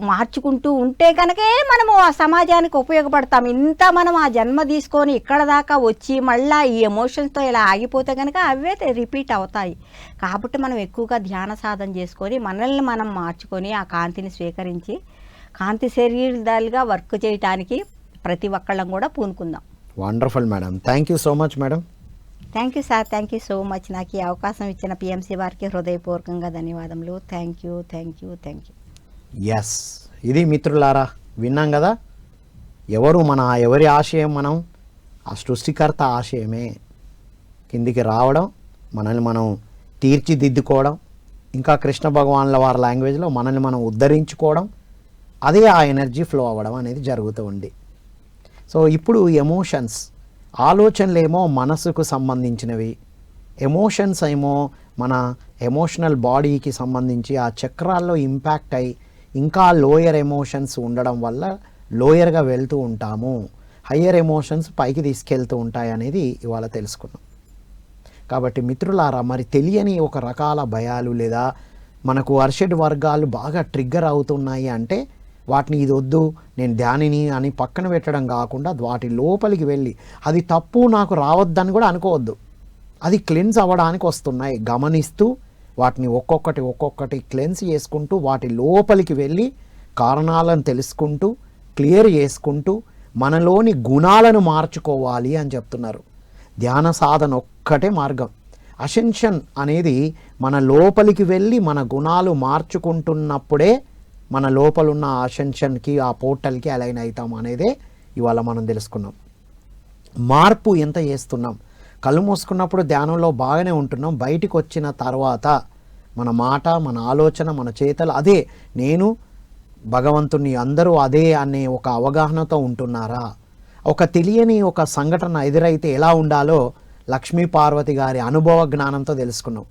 మార్చుకుంటూ ఉంటే కనుకే మనము ఆ సమాజానికి ఉపయోగపడతాం. ఇంత మనం ఆ జన్మ తీసుకొని ఇక్కడ దాకా వచ్చి మళ్ళీ ఈ ఎమోషన్స్తో ఇలా ఆగిపోతే కనుక అవే రిపీట్ అవుతాయి. కాబట్టి మనం ఎక్కువగా ధ్యాన సాధన చేసుకొని మనల్ని మనం మార్చుకొని ఆ కాంతిని స్వీకరించి కాంతి శరీరాలుగా వర్క్ చేయటానికి ప్రతి ఒక్కళ్ళం కూడా పూనుకుందాం. Wonderful madam, thank you so much madam. Thank you sir, thank you so much. నాకు ఈ అవకాశం ఇచ్చిన పిఎంసి వారికి హృదయపూర్వకంగా ధన్యవాదములు. Thank you, thank you, thank you. Yes, ఇది మిత్రులారా, విన్నాం కదా, ఎవరి ఆశయం, మనం ఆ సృష్టికర్త ఆశయమే కిందికి రావడం, మనల్ని మనం తీర్చిదిద్దుకోవడం, ఇంకా కృష్ణ భగవాన్ల వారి లాంగ్వేజ్లో మనల్ని మనం ఉద్ధరించుకోవడం, అదే ఆ ఎనర్జీ ఫ్లో అవ్వడం అనేది జరుగుతూ ఉంది. సో ఇప్పుడు ఎమోషన్స్, ఆలోచనలేమో మనసుకు సంబంధించినవి, ఎమోషన్స్ ఏమో మన ఎమోషనల్ బాడీకి సంబంధించి ఆ చక్రాల్లో ఇంపాక్ట్ అయ్యి ఇంకా లోయర్ ఎమోషన్స్ ఉండడం వల్ల లోయర్గా వెళ్తూ ఉంటాము, హయ్యర్ ఎమోషన్స్ పైకి తీసుకెళ్తూ ఉంటాయి అనేది ఇవాళ తెలుసుకున్నాం. కాబట్టి మిత్రులారా, మరి తెలియని ఒక రకాల భయాలు లేదా మనకు అర్షడ్ వర్గాలు బాగా ట్రిగ్గర్ అవుతున్నాయి అంటే వాటిని ఇది వద్దు, నేను ధ్యానిని అని పక్కన పెట్టడం కాకుండా వాటి లోపలికి వెళ్ళి అది తప్పు నాకు రావద్దని కూడా అనుకోవద్దు, అది క్లెన్స్ అవ్వడానికి వస్తున్నాయి గమనిస్తూ వాటిని ఒక్కొక్కటి క్లెన్స్ చేసుకుంటూ వాటి లోపలికి వెళ్ళి కారణాలను తెలుసుకుంటూ క్లియర్ చేసుకుంటూ మనలోని గుణాలను మార్చుకోవాలి అని చెప్తున్నారు. ధ్యాన సాధన ఒక్కటే మార్గం. అసెన్షన్ అనేది మన లోపలికి వెళ్ళి మన గుణాలు మార్చుకుంటున్నప్పుడే మన లోపలున్న అసెన్షన్కి ఆ పోర్టల్కి అలైన్ అవుతాం అనేదే ఇవాళ మనం తెలుసుకున్నాం. మార్పు ఎంత చేస్తున్నాం, కళ్ళు మూసుకున్నప్పుడు ధ్యానంలో బాగానే ఉంటున్నాం, బయటికి వచ్చిన తర్వాత మన మాట, మన ఆలోచన, మన చేతలు అదే నేను భగవంతుని అందరూ అదే అనే ఒక అవగాహనతో ఉంటున్నారా? ఒక తెలియని ఒక సంఘటన ఎదురైతే ఎలా ఉండాలో లక్ష్మీ పార్వతి గారి అనుభవ జ్ఞానంతో తెలుసుకున్నాం.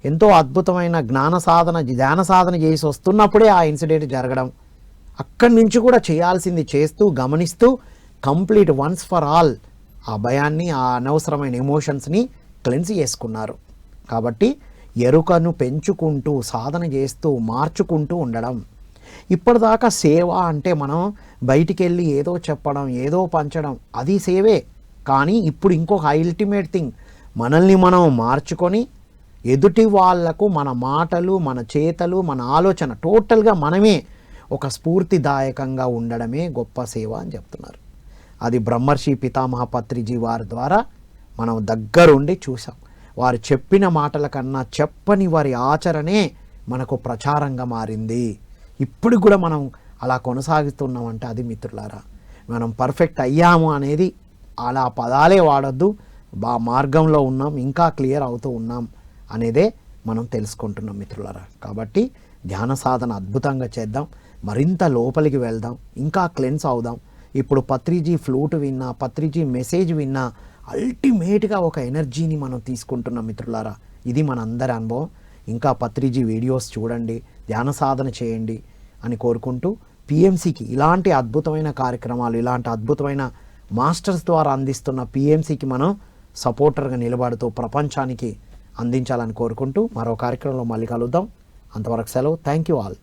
ఎంతో అద్భుతమైన ధ్యాన సాధన చేసి వస్తున్నప్పుడే ఆ ఇన్సిడెంట్ జరగడం, అక్కడి నుంచి కూడా చేయాల్సింది చేస్తూ గమనిస్తూ కంప్లీట్ వన్స్ ఫర్ ఆల్ ఆ భయాన్ని, ఆ అనవసరమైన ఎమోషన్స్ని క్లెన్స్ చేసుకున్నారు. కాబట్టి ఎరుకను పెంచుకుంటూ సాధన చేస్తూ మార్చుకుంటూ ఉండడం. ఇప్పటిదాకా సేవ అంటే మనం బయటికి వెళ్ళి ఏదో చెప్పడం, ఏదో పంచడం, అది సేవే. కానీ ఇప్పుడు ఇంకొక అల్టిమేట్ థింగ్, మనల్ని మనం మార్చుకొని ఎదుటి వాళ్లకు మన మాటలు, మన చేతలు, మన ఆలోచన టోటల్గా మనమే ఒక స్ఫూర్తిదాయకంగా ఉండడమే గొప్ప సేవ అని చెప్తున్నారు. అది బ్రహ్మర్షి పితామహ పత్రిజీ వారి ద్వారా మనం దగ్గరుండి చూసాం. వారు చెప్పిన మాటల కన్నా చెప్పని వారి ఆచరణే మనకు ప్రచారంగా మారింది. ఇప్పుడు కూడా మనం అలా కొనసాగుతున్నామంటే అది మిత్రులారా మనం పర్ఫెక్ట్ అయ్యాము అనేది అలా పదాలే వాడొద్దు, మార్గంలో ఉన్నాం, ఇంకా క్లియర్ అవుతూ ఉన్నాం అనేదే మనం తెలుసుకుంటున్నాం మిత్రులారా. కాబట్టి ధ్యాన సాధన అద్భుతంగా చేద్దాం, మరింత లోపలికి వెళ్దాం, ఇంకా క్లెన్స్ అవుదాం. ఇప్పుడు పత్రిజీ ఫ్లూట్ విన్నా, పత్రిజీ మెసేజ్ విన్నా అల్టిమేట్గా ఒక ఎనర్జీని మనం తీసుకుంటున్నాం మిత్రులారా. ఇది మన అందరి అనుభవం. ఇంకా పత్రిజీ వీడియోస్ చూడండి, ధ్యాన సాధన చేయండి అని కోరుకుంటూ పిఎంసికి ఇలాంటి అద్భుతమైన కార్యక్రమాలు, ఇలాంటి అద్భుతమైన మాస్టర్స్ ద్వారా అందిస్తున్న పిఎంసికి మనం సపోర్టర్గా నిలబడుతూ ప్రపంచానికి అందించాలని కోరుకుంటూ మరో కార్యక్రమంలో మళ్ళీ కలుద్దాం. అంతవరకు సెలవు. Thank you all.